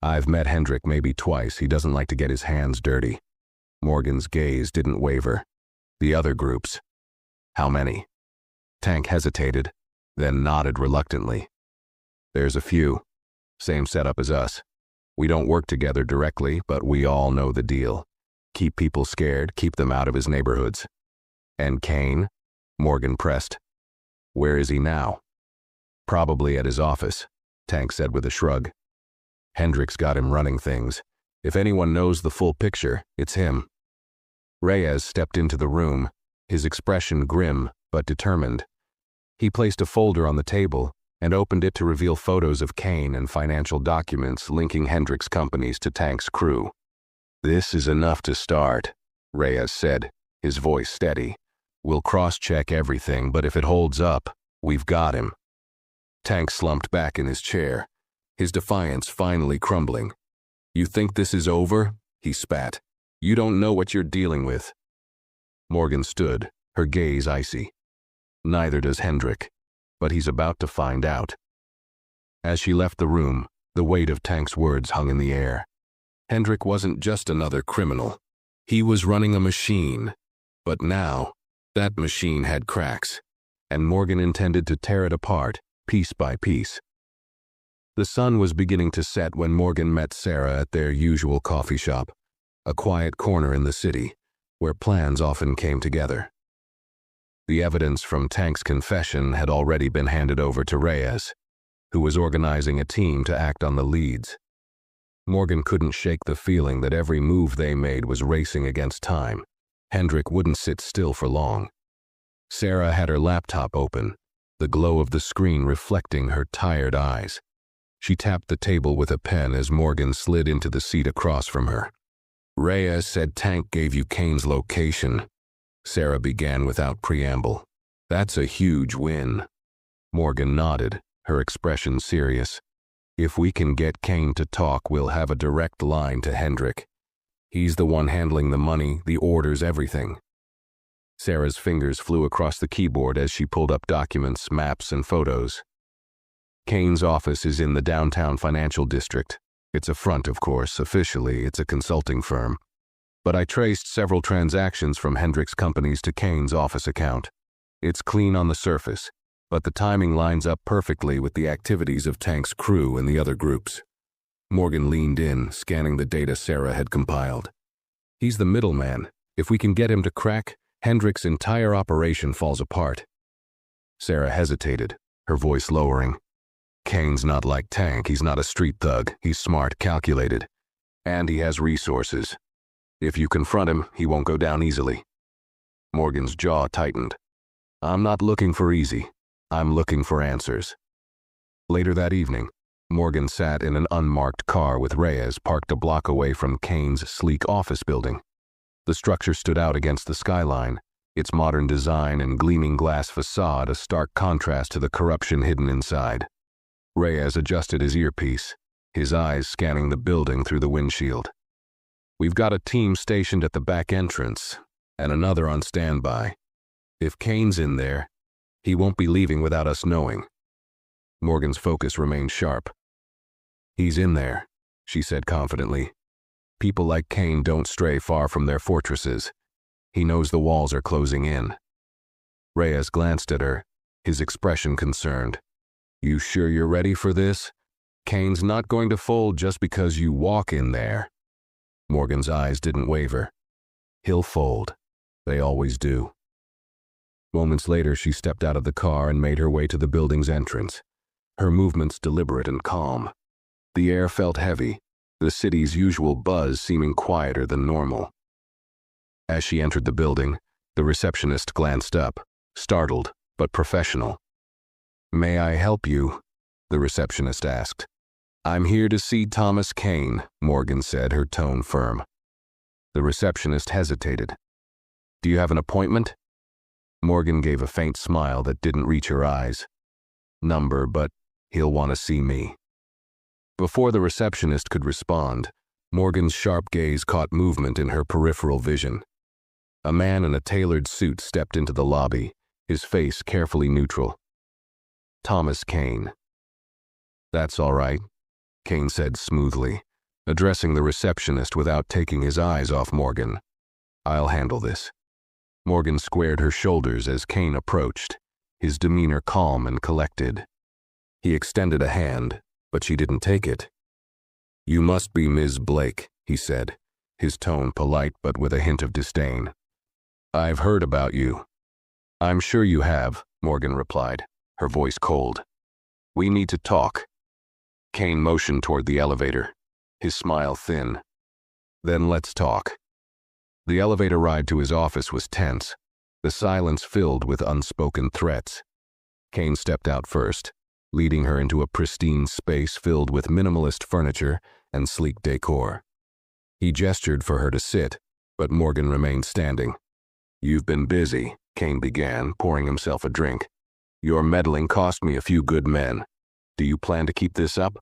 I've met Hendrik maybe twice. He doesn't like to get his hands dirty. Morgan's gaze didn't waver. The other groups. How many? Tank hesitated, then nodded reluctantly. There's a few. Same setup as us. We don't work together directly, but we all know the deal. Keep people scared, keep them out of his neighborhoods. And Kane? Morgan pressed. Where is he now? Probably at his office, Tank said with a shrug. Hendrik's got him running things. If anyone knows the full picture, it's him. Reyes stepped into the room, his expression grim but determined. He placed a folder on the table and opened it to reveal photos of Kane and financial documents linking Hendrik's companies to Tank's crew. This is enough to start, Reyes said, his voice steady. We'll cross-check everything, but if it holds up, we've got him. Tank slumped back in his chair, his defiance finally crumbling. You think this is over? He spat. You don't know what you're dealing with. Morgan stood, her gaze icy. Neither does Hendrik, but he's about to find out. As she left the room, the weight of Tank's words hung in the air. Hendrik wasn't just another criminal. He was running a machine. But now, that machine had cracks, and Morgan intended to tear it apart, piece by piece. The sun was beginning to set when Morgan met Sarah at their usual coffee shop, a quiet corner in the city, where plans often came together. The evidence from Tank's confession had already been handed over to Reyes, who was organizing a team to act on the leads. Morgan couldn't shake the feeling that every move they made was racing against time. Hendrik wouldn't sit still for long. Sarah had her laptop open, the glow of the screen reflecting her tired eyes. She tapped the table with a pen as Morgan slid into the seat across from her. Reyes said Tank gave you Kane's location. Sarah began without preamble. That's a huge win. Morgan nodded, her expression serious. If we can get Kane to talk, we'll have a direct line to Hendrik. He's the one handling the money, the orders, everything. Sarah's fingers flew across the keyboard as she pulled up documents, maps, and photos. Kane's office is in the downtown financial district. It's a front, of course. Officially, it's a consulting firm. But I traced several transactions from Hendrik's companies to Kane's office account. It's clean on the surface, but the timing lines up perfectly with the activities of Tank's crew and the other groups. Morgan leaned in, scanning the data Sarah had compiled. He's the middleman. If we can get him to crack, Hendrik's entire operation falls apart. Sarah hesitated, her voice lowering. Kane's not like Tank. He's not a street thug. He's smart, calculated. And he has resources. If you confront him, he won't go down easily. Morgan's jaw tightened. I'm not looking for easy. I'm looking for answers. Later that evening, Morgan sat in an unmarked car with Reyes parked a block away from Kane's sleek office building. The structure stood out against the skyline, its modern design and gleaming glass facade a stark contrast to the corruption hidden inside. Reyes adjusted his earpiece, his eyes scanning the building through the windshield. "We've got a team stationed at the back entrance, and another on standby. If Kane's in there, he won't be leaving without us knowing." Morgan's focus remained sharp. "He's in there," she said confidently. "People like Kane don't stray far from their fortresses. He knows the walls are closing in." Reyes glanced at her, his expression concerned. "You sure you're ready for this? Kane's not going to fold just because you walk in there." Morgan's eyes didn't waver. "He'll fold. They always do." Moments later, she stepped out of the car and made her way to the building's entrance, her movements deliberate and calm. The air felt heavy, the city's usual buzz seeming quieter than normal. As she entered the building, the receptionist glanced up, startled but professional. "May I help you?" the receptionist asked. "I'm here to see Thomas Kane," Morgan said, her tone firm. The receptionist hesitated. "Do you have an appointment?" Morgan gave a faint smile that didn't reach her eyes. "Number, but he'll want to see me." Before the receptionist could respond, Morgan's sharp gaze caught movement in her peripheral vision. A man in a tailored suit stepped into the lobby, his face carefully neutral. Thomas Kane. "That's all right," Kane said smoothly, addressing the receptionist without taking his eyes off Morgan. "I'll handle this." Morgan squared her shoulders as Kane approached, his demeanor calm and collected. He extended a hand, but she didn't take it. "You must be Ms. Blake," he said, his tone polite but with a hint of disdain. "I've heard about you." "I'm sure you have," Morgan replied, her voice cold. "We need to talk." Kane motioned toward the elevator, his smile thin. "Then let's talk." The elevator ride to his office was tense, the silence filled with unspoken threats. Kane stepped out first, leading her into a pristine space filled with minimalist furniture and sleek decor. He gestured for her to sit, but Morgan remained standing. "You've been busy," Kane began, pouring himself a drink. "Your meddling cost me a few good men. Do you plan to keep this up?"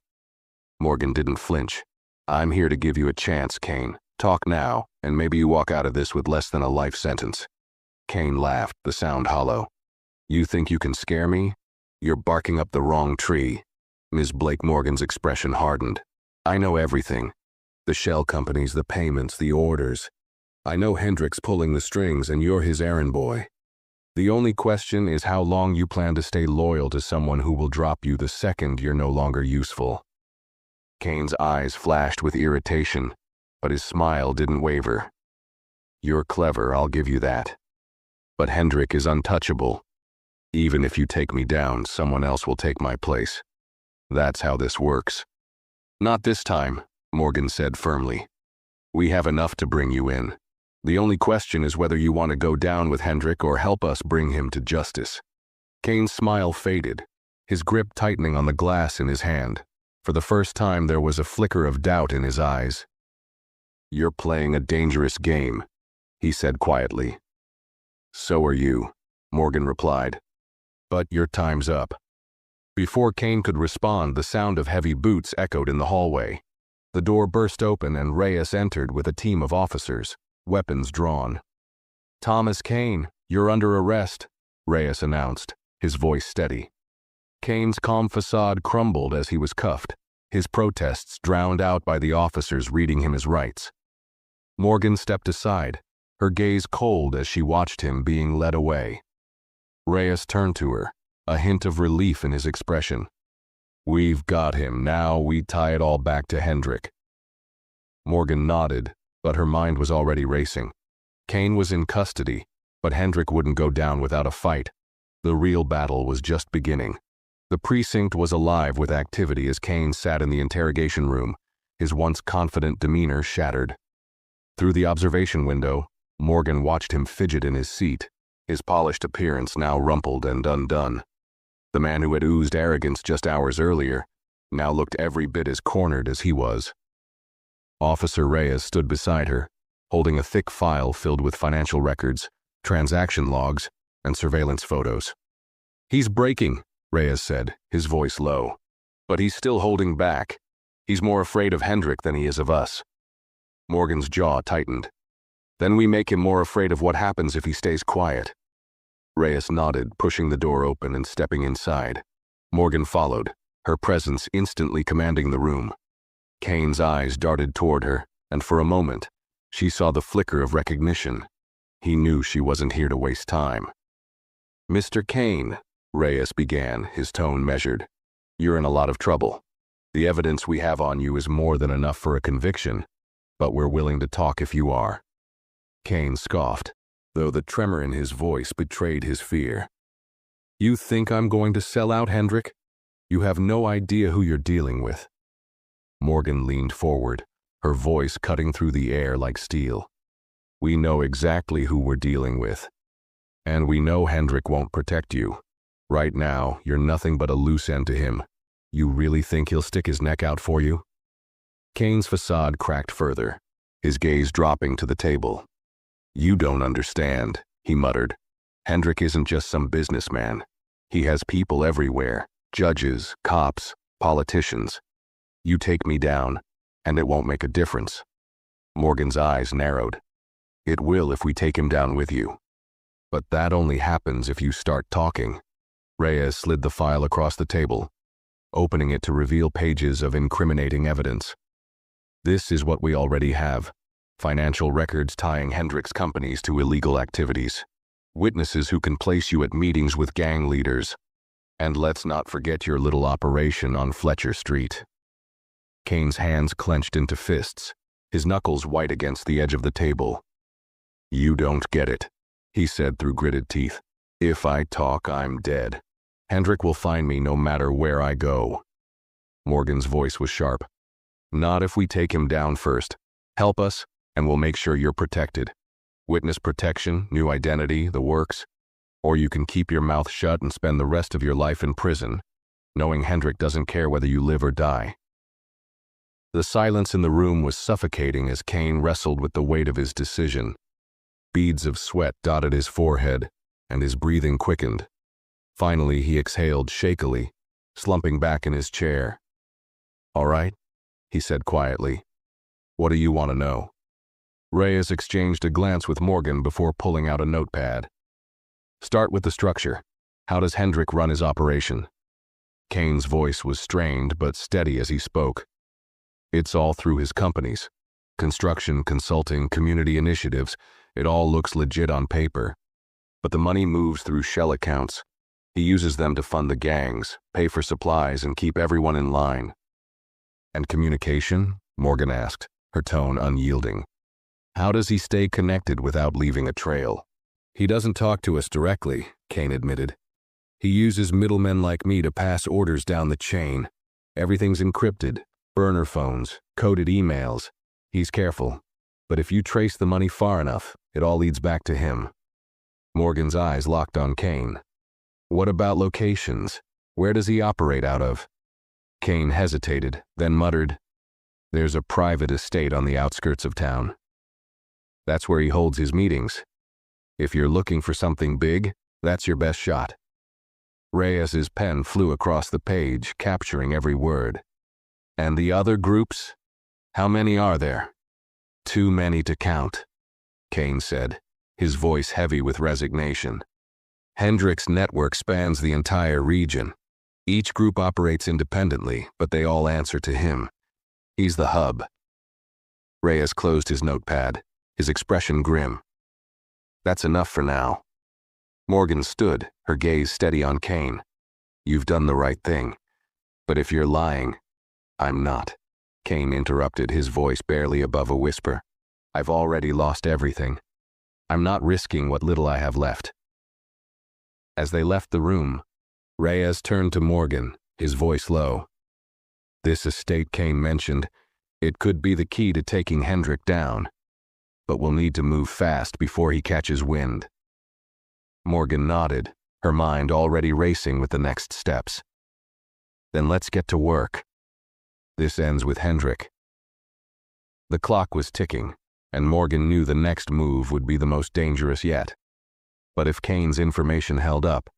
Morgan didn't flinch. "I'm here to give you a chance, Kane. Talk now, and maybe you walk out of this with less than a life sentence." Kane laughed, the sound hollow. "You think you can scare me? You're barking up the wrong tree." Ms. Blake Morgan's expression hardened. "I know everything. The shell companies, the payments, the orders. I know Hendricks pulling the strings and you're his errand boy. The only question is how long you plan to stay loyal to someone who will drop you the second you're no longer useful." Kane's eyes flashed with irritation, but his smile didn't waver. "You're clever, I'll give you that. But Hendrick is untouchable. Even if you take me down, someone else will take my place. That's how this works." "Not this time," Morgan said firmly. "We have enough to bring you in. The only question is whether you want to go down with Hendrick or help us bring him to justice." Kane's smile faded, his grip tightening on the glass in his hand. For the first time, there was a flicker of doubt in his eyes. "You're playing a dangerous game," he said quietly. "So are you," Morgan replied. "But your time's up." Before Kane could respond, the sound of heavy boots echoed in the hallway. The door burst open and Reyes entered with a team of officers, weapons drawn. "Thomas Kane, you're under arrest," Reyes announced, his voice steady. Kane's calm facade crumbled as he was cuffed, his protests drowned out by the officers reading him his rights. Morgan stepped aside, her gaze cold as she watched him being led away. Reyes turned to her, a hint of relief in his expression. "We've got him. Now we tie it all back to Hendrick." Morgan nodded, but her mind was already racing. Kane was in custody, but Hendrick wouldn't go down without a fight. The real battle was just beginning. The precinct was alive with activity as Kane sat in the interrogation room, his once confident demeanor shattered. Through the observation window, Morgan watched him fidget in his seat, his polished appearance now rumpled and undone. The man who had oozed arrogance just hours earlier now looked every bit as cornered as he was. Officer Reyes stood beside her, holding a thick file filled with financial records, transaction logs, and surveillance photos. "He's breaking," Reyes said, his voice low. "But he's still holding back. He's more afraid of Hendrik than he is of us." Morgan's jaw tightened. "Then we make him more afraid of what happens if he stays quiet." Reyes nodded, pushing the door open and stepping inside. Morgan followed, her presence instantly commanding the room. Kane's eyes darted toward her, and for a moment, she saw the flicker of recognition. He knew she wasn't here to waste time. "Mr. Kane," Reyes began, his tone measured, "you're in a lot of trouble. The evidence we have on you is more than enough for a conviction, but we're willing to talk if you are." Kane scoffed, though the tremor in his voice betrayed his fear. "You think I'm going to sell out Hendrik? You have no idea who you're dealing with." Morgan leaned forward, her voice cutting through the air like steel. "We know exactly who we're dealing with. And we know Hendrik won't protect you. Right now, you're nothing but a loose end to him. You really think he'll stick his neck out for you?" Kane's facade cracked further, his gaze dropping to the table. "You don't understand," he muttered. "Hendrik isn't just some businessman. He has people everywhere, judges, cops, politicians. You take me down, and it won't make a difference." Morgan's eyes narrowed. "It will if we take him down with you. But that only happens if you start talking." Reyes slid the file across the table, opening it to reveal pages of incriminating evidence. "This is what we already have. Financial records tying Hendrik's companies to illegal activities. Witnesses who can place you at meetings with gang leaders. And let's not forget your little operation on Fletcher Street." Kane's hands clenched into fists, his knuckles white against the edge of the table. "You don't get it," he said through gritted teeth. "If I talk, I'm dead. Hendrik will find me no matter where I go." Morgan's voice was sharp. "Not if we take him down first. Help us, and we'll make sure you're protected. Witness protection, new identity, the works. Or you can keep your mouth shut and spend the rest of your life in prison, knowing Hendrik doesn't care whether you live or die." The silence in the room was suffocating as Kane wrestled with the weight of his decision. Beads of sweat dotted his forehead, and his breathing quickened. Finally, he exhaled shakily, slumping back in his chair. "All right," he said quietly. "What do you want to know?" Reyes exchanged a glance with Morgan before pulling out a notepad. "Start with the structure. How does Hendrik run his operation?" Kane's voice was strained but steady as he spoke. "It's all through his companies. Construction, consulting, community initiatives. It all looks legit on paper. But the money moves through shell accounts. He uses them to fund the gangs, pay for supplies, and keep everyone in line." "And communication?" Morgan asked, her tone unyielding. "How does he stay connected without leaving a trail?" "He doesn't talk to us directly," Kane admitted. "He uses middlemen like me to pass orders down the chain. Everything's encrypted, burner phones, coded emails. He's careful. But if you trace the money far enough, it all leads back to him." Morgan's eyes locked on Kane. "What about locations? Where does he operate out of?" Kane hesitated, then muttered, "There's a private estate on the outskirts of town. That's where he holds his meetings. If you're looking for something big, that's your best shot." Reyes's pen flew across the page, capturing every word. "And the other groups? How many are there?" "Too many to count," Kane said, his voice heavy with resignation. "Hendrik's network spans the entire region. Each group operates independently, but they all answer to him. He's the hub." Reyes closed his notepad, his expression grim. "That's enough for now." Morgan stood, her gaze steady on Kane. "You've done the right thing. But if you're lying, I'm not." Kane interrupted, his voice barely above a whisper. "I've already lost everything. I'm not risking what little I have left." As they left the room, Reyes turned to Morgan, his voice low. "This estate Kane mentioned, it could be the key to taking Hendrik down. But we'll need to move fast before he catches wind." Morgan nodded, her mind already racing with the next steps. "Then let's get to work. This ends with Hendrik." The clock was ticking, and Morgan knew the next move would be the most dangerous yet. But if Kane's information held up,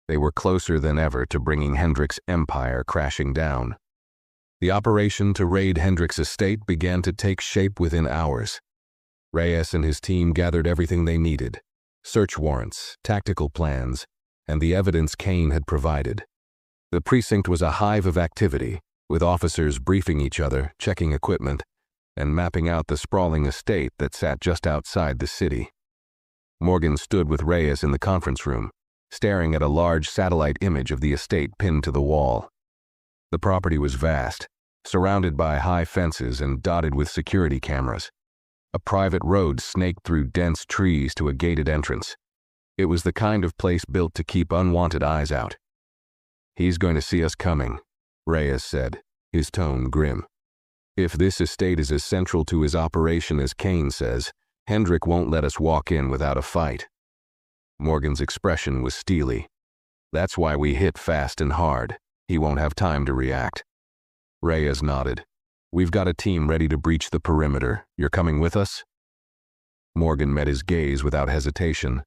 they were closer than ever to bringing Hendricks' empire crashing down. The operation to raid Hendricks' estate began to take shape within hours. Reyes and his team gathered everything they needed: search warrants, tactical plans, and the evidence Kane had provided. The precinct was a hive of activity, with officers briefing each other, checking equipment, and mapping out the sprawling estate that sat just outside the city. Morgan stood with Reyes in the conference room, staring at a large satellite image of the estate pinned to the wall. The property was vast, surrounded by high fences and dotted with security cameras. A private road snaked through dense trees to a gated entrance. It was the kind of place built to keep unwanted eyes out. "He's going to see us coming," Reyes said, his tone grim. "If this estate is as central to his operation as Kane says, Hendrick won't let us walk in without a fight." Morgan's expression was steely. "That's why we hit fast and hard. He won't have time to react." Reyes nodded. "We've got a team ready to breach the perimeter. You're coming with us?" Morgan met his gaze without hesitation.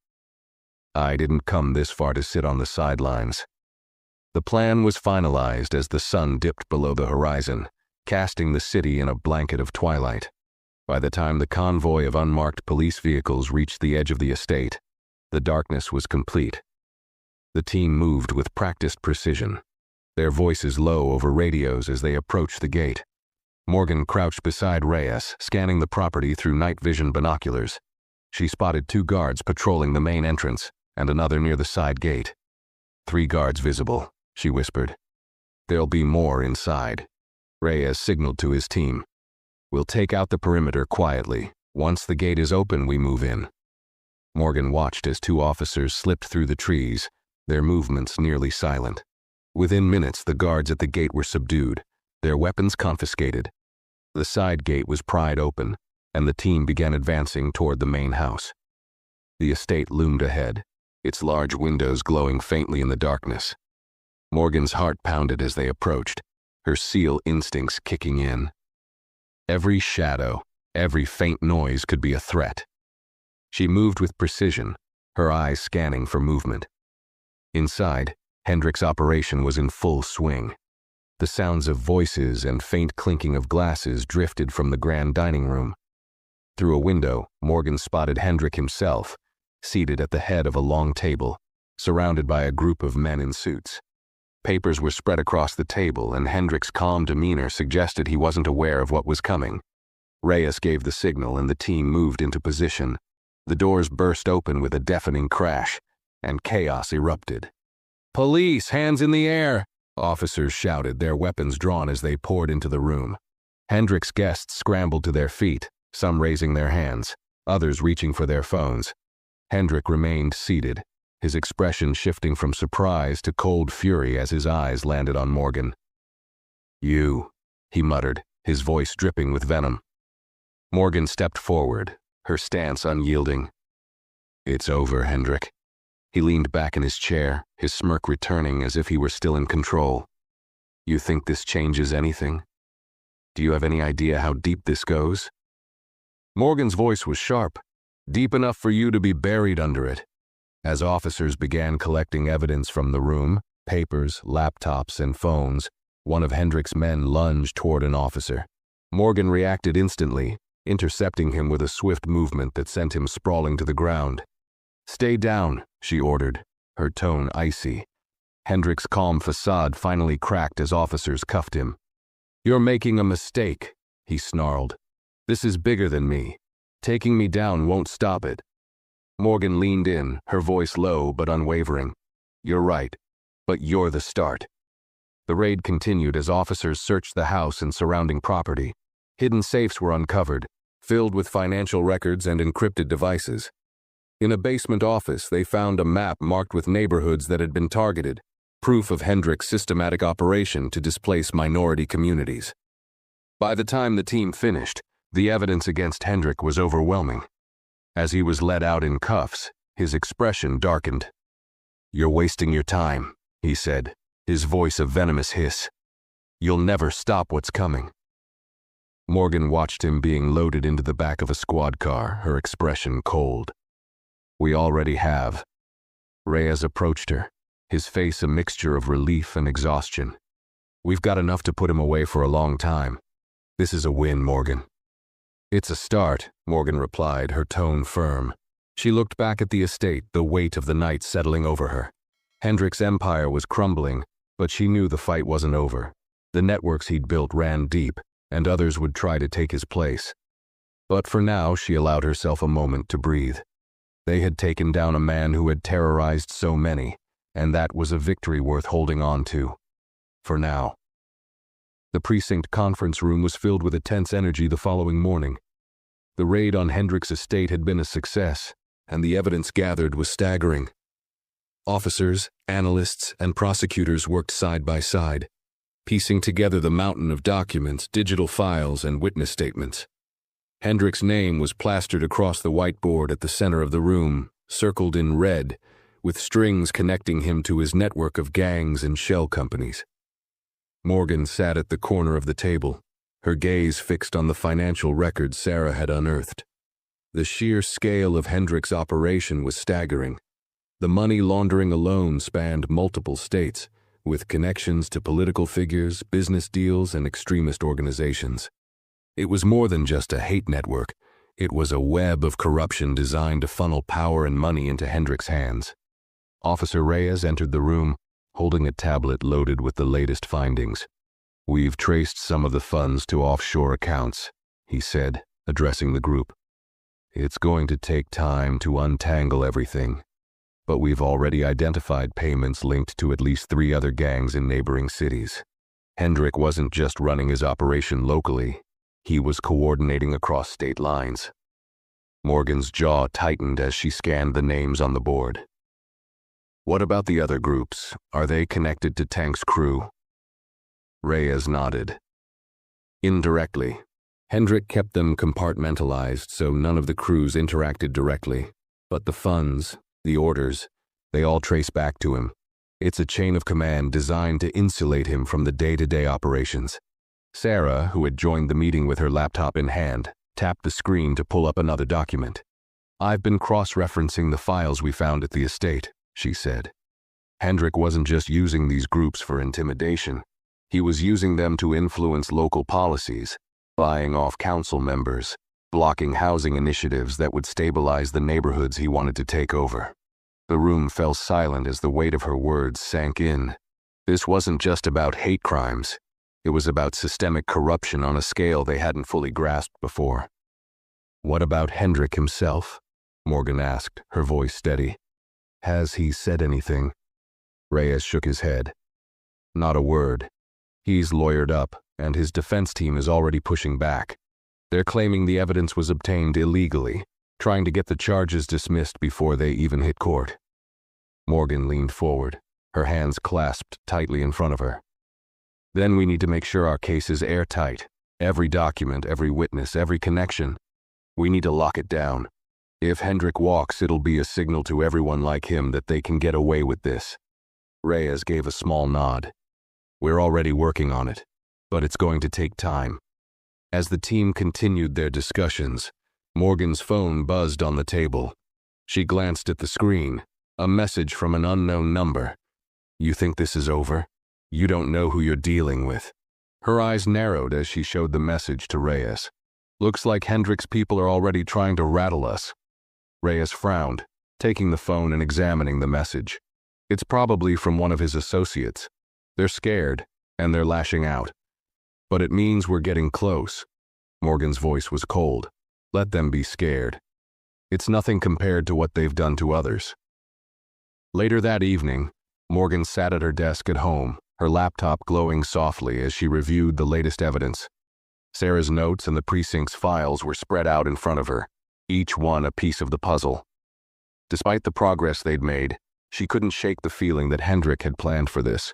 "I didn't come this far to sit on the sidelines." The plan was finalized as the sun dipped below the horizon, casting the city in a blanket of twilight. By the time the convoy of unmarked police vehicles reached the edge of the estate, the darkness was complete. The team moved with practiced precision, their voices low over radios as they approached the gate. Morgan crouched beside Reyes, scanning the property through night vision binoculars. She spotted 2 guards patrolling the main entrance and another near the side gate. 3 guards visible, she whispered. "There'll be more inside." Reyes signaled to his team. "We'll take out the perimeter quietly. Once the gate is open, we move in." Morgan watched as 2 officers slipped through the trees, their movements nearly silent. Within minutes, the guards at the gate were subdued, their weapons confiscated. The side gate was pried open, and the team began advancing toward the main house. The estate loomed ahead, its large windows glowing faintly in the darkness. Morgan's heart pounded as they approached, her SEAL instincts kicking in. Every shadow, every faint noise could be a threat. She moved with precision, her eyes scanning for movement. Inside, Hendrick's operation was in full swing. The sounds of voices and faint clinking of glasses drifted from the grand dining room. Through a window, Morgan spotted Hendrick himself, seated at the head of a long table, surrounded by a group of men in suits. Papers were spread across the table, and Hendrick's calm demeanor suggested he wasn't aware of what was coming. Reyes gave the signal, and the team moved into position. The doors burst open with a deafening crash, and chaos erupted. "Police, hands in the air!" Officers shouted, their weapons drawn as they poured into the room. Hendrick's guests scrambled to their feet, some raising their hands, others reaching for their phones. Hendrick remained seated, his expression shifting from surprise to cold fury as his eyes landed on Morgan. "You," he muttered, his voice dripping with venom. Morgan stepped forward, her stance unyielding. "It's over, Hendrick." He leaned back in his chair, his smirk returning as if he were still in control. "You think this changes anything? Do you have any idea how deep this goes?" Morgan's voice was sharp, deep enough for you to be buried under it. As officers began collecting evidence from the room, papers, laptops, and phones, one of Hendrick's men lunged toward an officer. Morgan reacted instantly, intercepting him with a swift movement that sent him sprawling to the ground. "Stay down," she ordered, her tone icy. Hendrick's calm facade finally cracked as officers cuffed him. "You're making a mistake," he snarled. "This is bigger than me. Taking me down won't stop it." Morgan leaned in, her voice low but unwavering. "You're right, but you're the start." The raid continued as officers searched the house and surrounding property. Hidden safes were uncovered, filled with financial records and encrypted devices. In a basement office, they found a map marked with neighborhoods that had been targeted, proof of Hendrick's systematic operation to displace minority communities. By the time the team finished, the evidence against Hendrick was overwhelming. As he was led out in cuffs, his expression darkened. "You're wasting your time," he said, his voice a venomous hiss. "You'll never stop what's coming." Morgan watched him being loaded into the back of a squad car, her expression cold. "We already have," Reyes approached her, his face a mixture of relief and exhaustion. "We've got enough to put him away for a long time. This is a win, Morgan." "It's a start," Morgan replied, her tone firm. She looked back at the estate, the weight of the night settling over her. Hendrik's empire was crumbling, but she knew the fight wasn't over. The networks he'd built ran deep, and others would try to take his place. But for now, she allowed herself a moment to breathe. They had taken down a man who had terrorized so many, and that was a victory worth holding on to. For now. The precinct conference room was filled with a tense energy the following morning. The raid on Hendrik's estate had been a success, and the evidence gathered was staggering. Officers, analysts, and prosecutors worked side by side, piecing together the mountain of documents, digital files, and witness statements. Hendrik's name was plastered across the whiteboard at the center of the room, circled in red, with strings connecting him to his network of gangs and shell companies. Morgan sat at the corner of the table, her gaze fixed on the financial records Sarah had unearthed. The sheer scale of Hendrik's operation was staggering. The money laundering alone spanned multiple states, with connections to political figures, business deals, and extremist organizations. It was more than just a hate network. It was a web of corruption designed to funnel power and money into Hendrik's hands. Officer Reyes entered the room, holding a tablet loaded with the latest findings. "We've traced some of the funds to offshore accounts," he said, addressing the group. "It's going to take time to untangle everything, but we've already identified payments linked to at least 3 other gangs in neighboring cities. Hendrik wasn't just running his operation locally, he was coordinating across state lines." Morgan's jaw tightened as she scanned the names on the board. "What about the other groups? Are they connected to Tank's crew?" Reyes nodded. "Indirectly. Hendrik kept them compartmentalized so none of the crews interacted directly. But the funds, the orders, they all trace back to him. It's a chain of command designed to insulate him from the day-to-day operations." Sarah, who had joined the meeting with her laptop in hand, tapped the screen to pull up another document. "I've been cross-referencing the files we found at the estate," she said. "Hendrik wasn't just using these groups for intimidation. He was using them to influence local policies, buying off council members, blocking housing initiatives that would stabilize the neighborhoods he wanted to take over." The room fell silent as the weight of her words sank in. This wasn't just about hate crimes. It was about systemic corruption on a scale they hadn't fully grasped before. "What about Hendrik himself?" Morgan asked, her voice steady. "Has he said anything?" Reyes shook his head. "Not a word. He's lawyered up, and his defense team is already pushing back. They're claiming the evidence was obtained illegally, trying to get the charges dismissed before they even hit court." Morgan leaned forward, her hands clasped tightly in front of her. "Then we need to make sure our case is airtight. Every document, every witness, every connection. We need to lock it down. If Hendrik walks, it'll be a signal to everyone like him that they can get away with this." Reyes gave a small nod. "We're already working on it, but it's going to take time." As the team continued their discussions, Morgan's phone buzzed on the table. She glanced at the screen, a message from an unknown number. "You think this is over? You don't know who you're dealing with." Her eyes narrowed as she showed the message to Reyes. "Looks like Hendrik's people are already trying to rattle us." Reyes frowned, taking the phone and examining the message. "It's probably from one of his associates. They're scared, and they're lashing out. But it means we're getting close." Morgan's voice was cold. "Let them be scared. It's nothing compared to what they've done to others." Later that evening, Morgan sat at her desk at home, her laptop glowing softly as she reviewed the latest evidence. Sarah's notes and the precinct's files were spread out in front of her, each one a piece of the puzzle. Despite the progress they'd made, she couldn't shake the feeling that Hendrik had planned for this.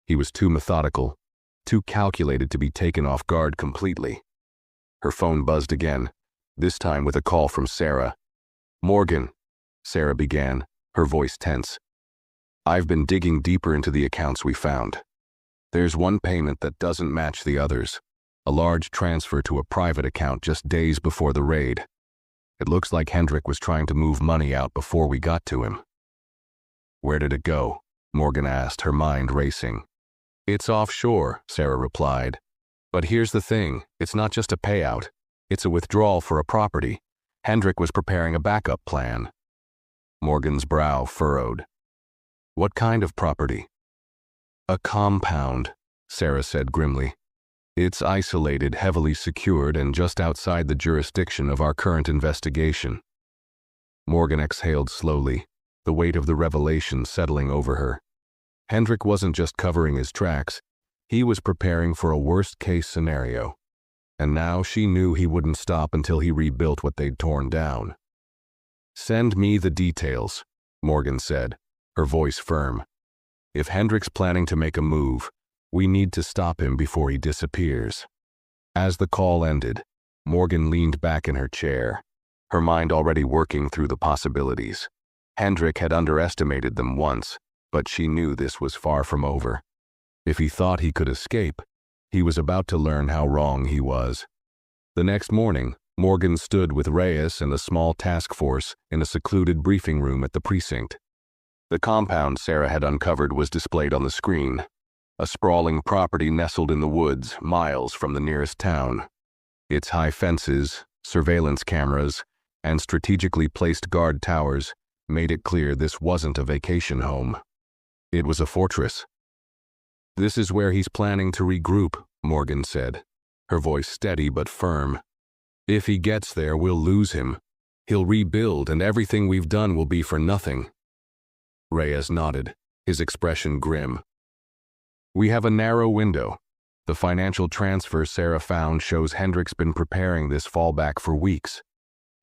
He was too methodical, too calculated to be taken off guard completely. Her phone buzzed again, this time with a call from Sarah. "Morgan," Sarah began, her voice tense. "I've been digging deeper into the accounts we found. There's one payment that doesn't match the others, a large transfer to a private account just days before the raid. It looks like Hendrik was trying to move money out before we got to him." Where did it go? Morgan asked, her mind racing. It's offshore, Sarah replied. But here's the thing, it's not just a payout. It's a withdrawal for a property. Hendrik was preparing a backup plan. Morgan's brow furrowed. What kind of property? A compound, Sarah said grimly. It's isolated, heavily secured, and just outside the jurisdiction of our current investigation. Morgan exhaled slowly, the weight of the revelation settling over her. Hendrik wasn't just covering his tracks, he was preparing for a worst-case scenario. And now she knew he wouldn't stop until he rebuilt what they'd torn down. Send me the details, Morgan said, her voice firm. If Hendrik's planning to make a move, we need to stop him before he disappears. As the call ended, Morgan leaned back in her chair, her mind already working through the possibilities. Hendrik had underestimated them once, but she knew this was far from over. If he thought he could escape, he was about to learn how wrong he was. The next morning, Morgan stood with Reyes and a small task force in a secluded briefing room at the precinct. The compound Sarah had uncovered was displayed on the screen, a sprawling property nestled in the woods, miles from the nearest town. Its high fences, surveillance cameras, and strategically placed guard towers made it clear this wasn't a vacation home. It was a fortress. This is where he's planning to regroup, Morgan said, her voice steady but firm. If he gets there, we'll lose him. He'll rebuild, and everything we've done will be for nothing. Reyes nodded, his expression grim. We have a narrow window. The financial transfer Sarah found shows Hendrik's been preparing this fallback for weeks.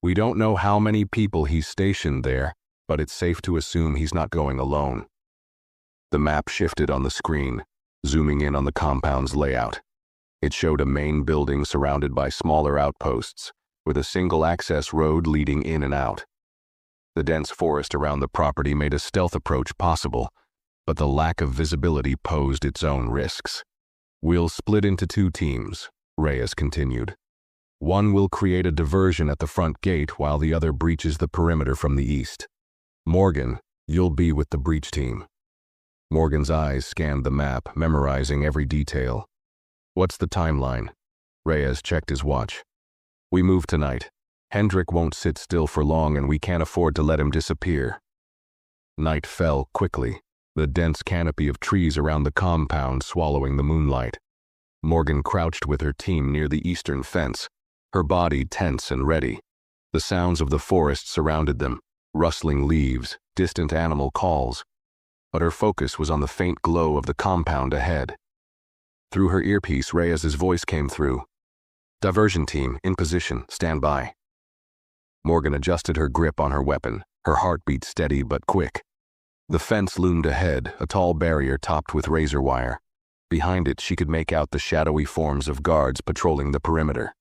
We don't know how many people he's stationed there, but it's safe to assume he's not going alone. The map shifted on the screen, zooming in on the compound's layout. It showed a main building surrounded by smaller outposts, with a single access road leading in and out. The dense forest around the property made a stealth approach possible, but the lack of visibility posed its own risks. We'll split into 2 teams, Reyes continued. One will create a diversion at the front gate while the other breaches the perimeter from the east. Morgan, you'll be with the breach team. Morgan's eyes scanned the map, memorizing every detail. What's the timeline? Reyes checked his watch. We move tonight. Hendrik won't sit still for long, and we can't afford to let him disappear. Night fell quickly, the dense canopy of trees around the compound swallowing the moonlight. Morgan crouched with her team near the eastern fence, her body tense and ready. The sounds of the forest surrounded them, rustling leaves, distant animal calls. But her focus was on the faint glow of the compound ahead. Through her earpiece, Reyes's voice came through. Diversion team, in position, stand by. Morgan adjusted her grip on her weapon, her heartbeat steady but quick. The fence loomed ahead, a tall barrier topped with razor wire. Behind it, she could make out the shadowy forms of guards patrolling the perimeter.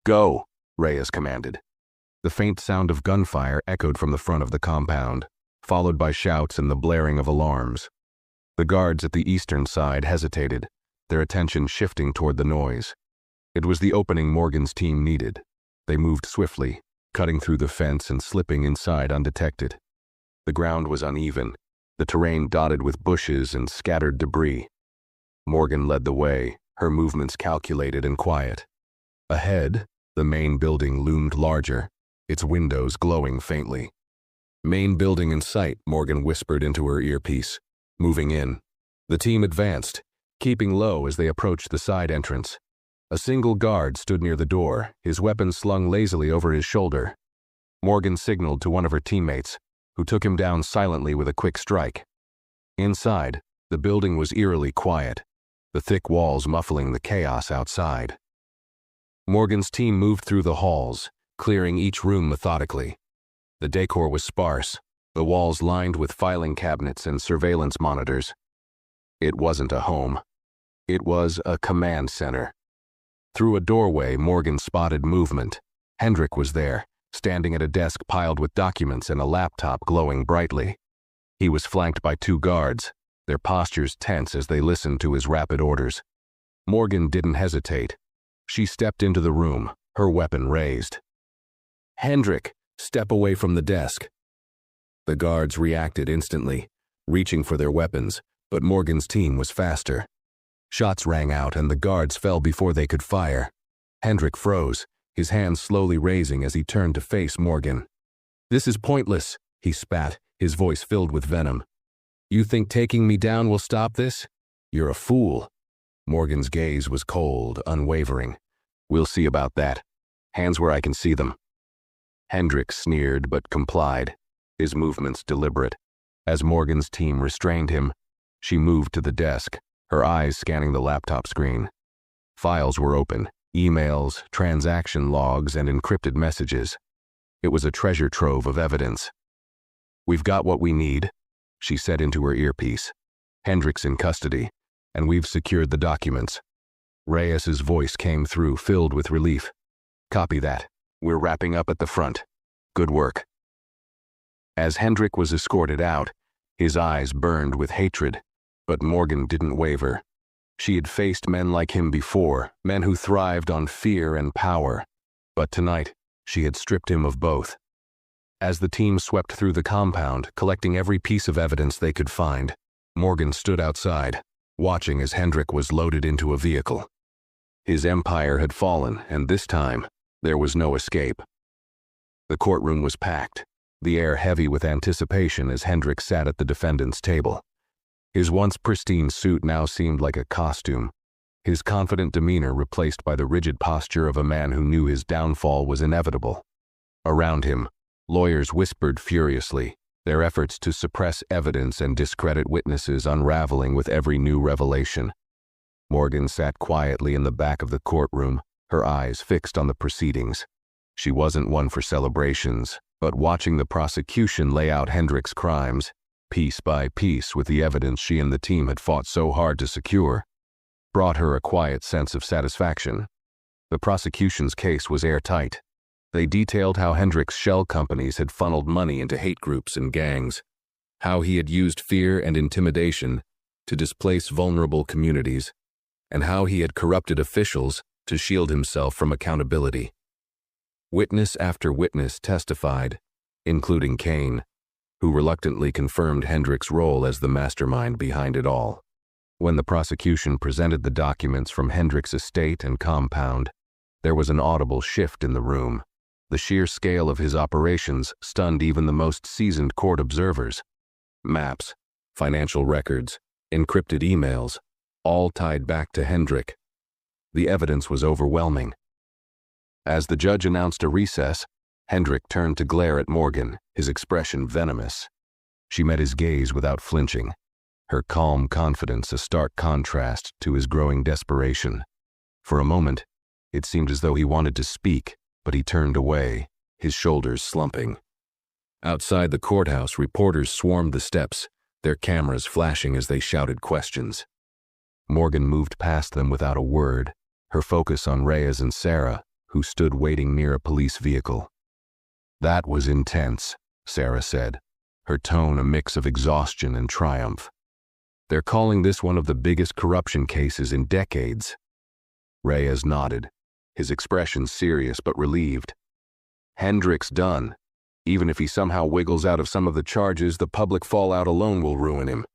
Go, Reyes commanded. The faint sound of gunfire echoed from the front of the compound, followed by shouts and the blaring of alarms. The guards at the eastern side hesitated, their attention shifting toward the noise. It was the opening Morgan's team needed. They moved swiftly, cutting through the fence and slipping inside undetected. The ground was uneven, the terrain dotted with bushes and scattered debris. Morgan led the way, her movements calculated and quiet. Ahead, the main building loomed larger, its windows glowing faintly. Main building in sight, Morgan whispered into her earpiece, moving in. The team advanced, keeping low as they approached the side entrance. A single guard stood near the door, his weapon slung lazily over his shoulder. Morgan signaled to one of her teammates, who took him down silently with a quick strike. Inside, the building was eerily quiet, the thick walls muffling the chaos outside. Morgan's team moved through the halls, clearing each room methodically. The decor was sparse, the walls lined with filing cabinets and surveillance monitors. It wasn't a home. It was a command center. Through a doorway, Morgan spotted movement. Hendrik was there, standing at a desk piled with documents and a laptop glowing brightly. He was flanked by 2 guards, their postures tense as they listened to his rapid orders. Morgan didn't hesitate. She stepped into the room, her weapon raised. Hendrik, step away from the desk. The guards reacted instantly, reaching for their weapons, but Morgan's team was faster. Shots rang out and the guards fell before they could fire. Hendrik froze, his hands slowly raising as he turned to face Morgan. "This is pointless," he spat, his voice filled with venom. "You think taking me down will stop this? You're a fool." Morgan's gaze was cold, unwavering. "We'll see about that. Hands where I can see them." Hendrik sneered but complied, his movements deliberate. As Morgan's team restrained him, she moved to the desk, her eyes scanning the laptop screen. Files were open, emails, transaction logs, and encrypted messages. It was a treasure trove of evidence. "We've got what we need," she said into her earpiece. "Hendrik's in custody, and we've secured the documents." Reyes's voice came through, filled with relief. "Copy that. We're wrapping up at the front. Good work." As Hendrik was escorted out, his eyes burned with hatred, but Morgan didn't waver. She had faced men like him before, men who thrived on fear and power, but tonight she had stripped him of both. As the team swept through the compound, collecting every piece of evidence they could find, Morgan stood outside, watching as Hendrik was loaded into a vehicle. His empire had fallen, and this time, there was no escape. The courtroom was packed, the air heavy with anticipation as Hendrik sat at the defendant's table. His once pristine suit now seemed like a costume, his confident demeanor replaced by the rigid posture of a man who knew his downfall was inevitable. Around him, lawyers whispered furiously, their efforts to suppress evidence and discredit witnesses unraveling with every new revelation. Morgan sat quietly in the back of the courtroom, her eyes fixed on the proceedings. She wasn't one for celebrations, but watching the prosecution lay out Hendrik's crimes, piece by piece with the evidence she and the team had fought so hard to secure, brought her a quiet sense of satisfaction. The prosecution's case was airtight. They detailed how Hendrik's shell companies had funneled money into hate groups and gangs, how he had used fear and intimidation to displace vulnerable communities, and how he had corrupted officials to shield himself from accountability. Witness after witness testified, including Kane, who reluctantly confirmed Hendrik's role as the mastermind behind it all. When the prosecution presented the documents from Hendrik's estate and compound, there was an audible shift in the room. The sheer scale of his operations stunned even the most seasoned court observers. Maps, financial records, encrypted emails, all tied back to Hendrik. The evidence was overwhelming. As the judge announced a recess, Hendrik turned to glare at Morgan, his expression venomous. She met his gaze without flinching, her calm confidence a stark contrast to his growing desperation. For a moment, it seemed as though he wanted to speak, but he turned away, his shoulders slumping. Outside the courthouse, reporters swarmed the steps, their cameras flashing as they shouted questions. Morgan moved past them without a word, her focus on Reyes and Sarah, who stood waiting near a police vehicle. "That was intense," Sarah said, her tone a mix of exhaustion and triumph. "They're calling this one of the biggest corruption cases in decades." Reyes nodded, his expression serious but relieved. "Hendrik's done. Even if he somehow wiggles out of some of the charges, the public fallout alone will ruin him.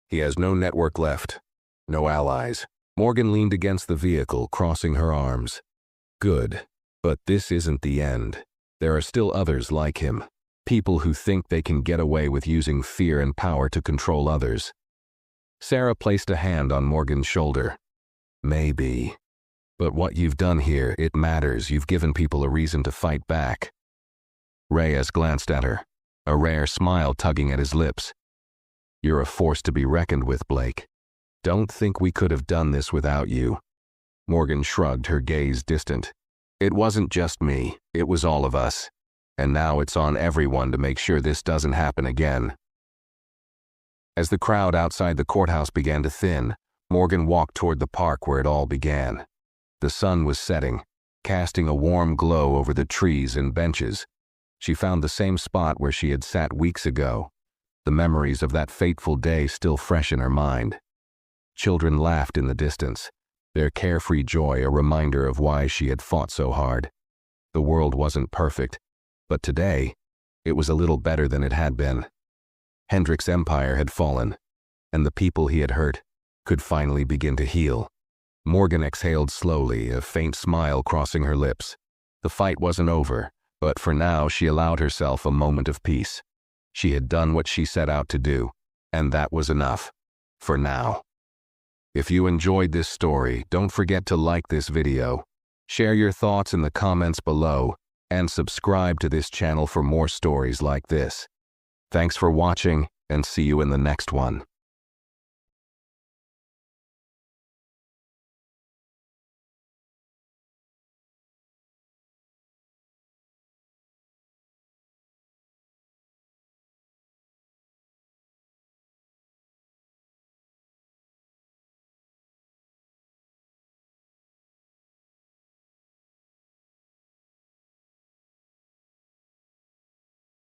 He has no network left, no allies." Morgan leaned against the vehicle, crossing her arms. "Good, but this isn't the end. There are still others like him, people who think they can get away with using fear and power to control others." Sarah placed a hand on Morgan's shoulder. "Maybe. But what you've done here, it matters. You've given people a reason to fight back." Reyes glanced at her, a rare smile tugging at his lips. "You're a force to be reckoned with, Blake. Don't think we could have done this without you." Morgan shrugged, her gaze distant. "It wasn't just me, it was all of us. And now it's on everyone to make sure this doesn't happen again." As the crowd outside the courthouse began to thin, Morgan walked toward the park where it all began. The sun was setting, casting a warm glow over the trees and benches. She found the same spot where she had sat weeks ago, the memories of that fateful day still fresh in her mind. Children laughed in the distance, their carefree joy a reminder of why she had fought so hard. The world wasn't perfect, but today, it was a little better than it had been. Hendrik's empire had fallen, and the people he had hurt could finally begin to heal. Morgan exhaled slowly, a faint smile crossing her lips. The fight wasn't over, but for now she allowed herself a moment of peace. She had done what she set out to do, and that was enough. For now. If you enjoyed this story, don't forget to like this video, share your thoughts in the comments below, and subscribe to this channel for more stories like this. Thanks for watching, and see you in the next one.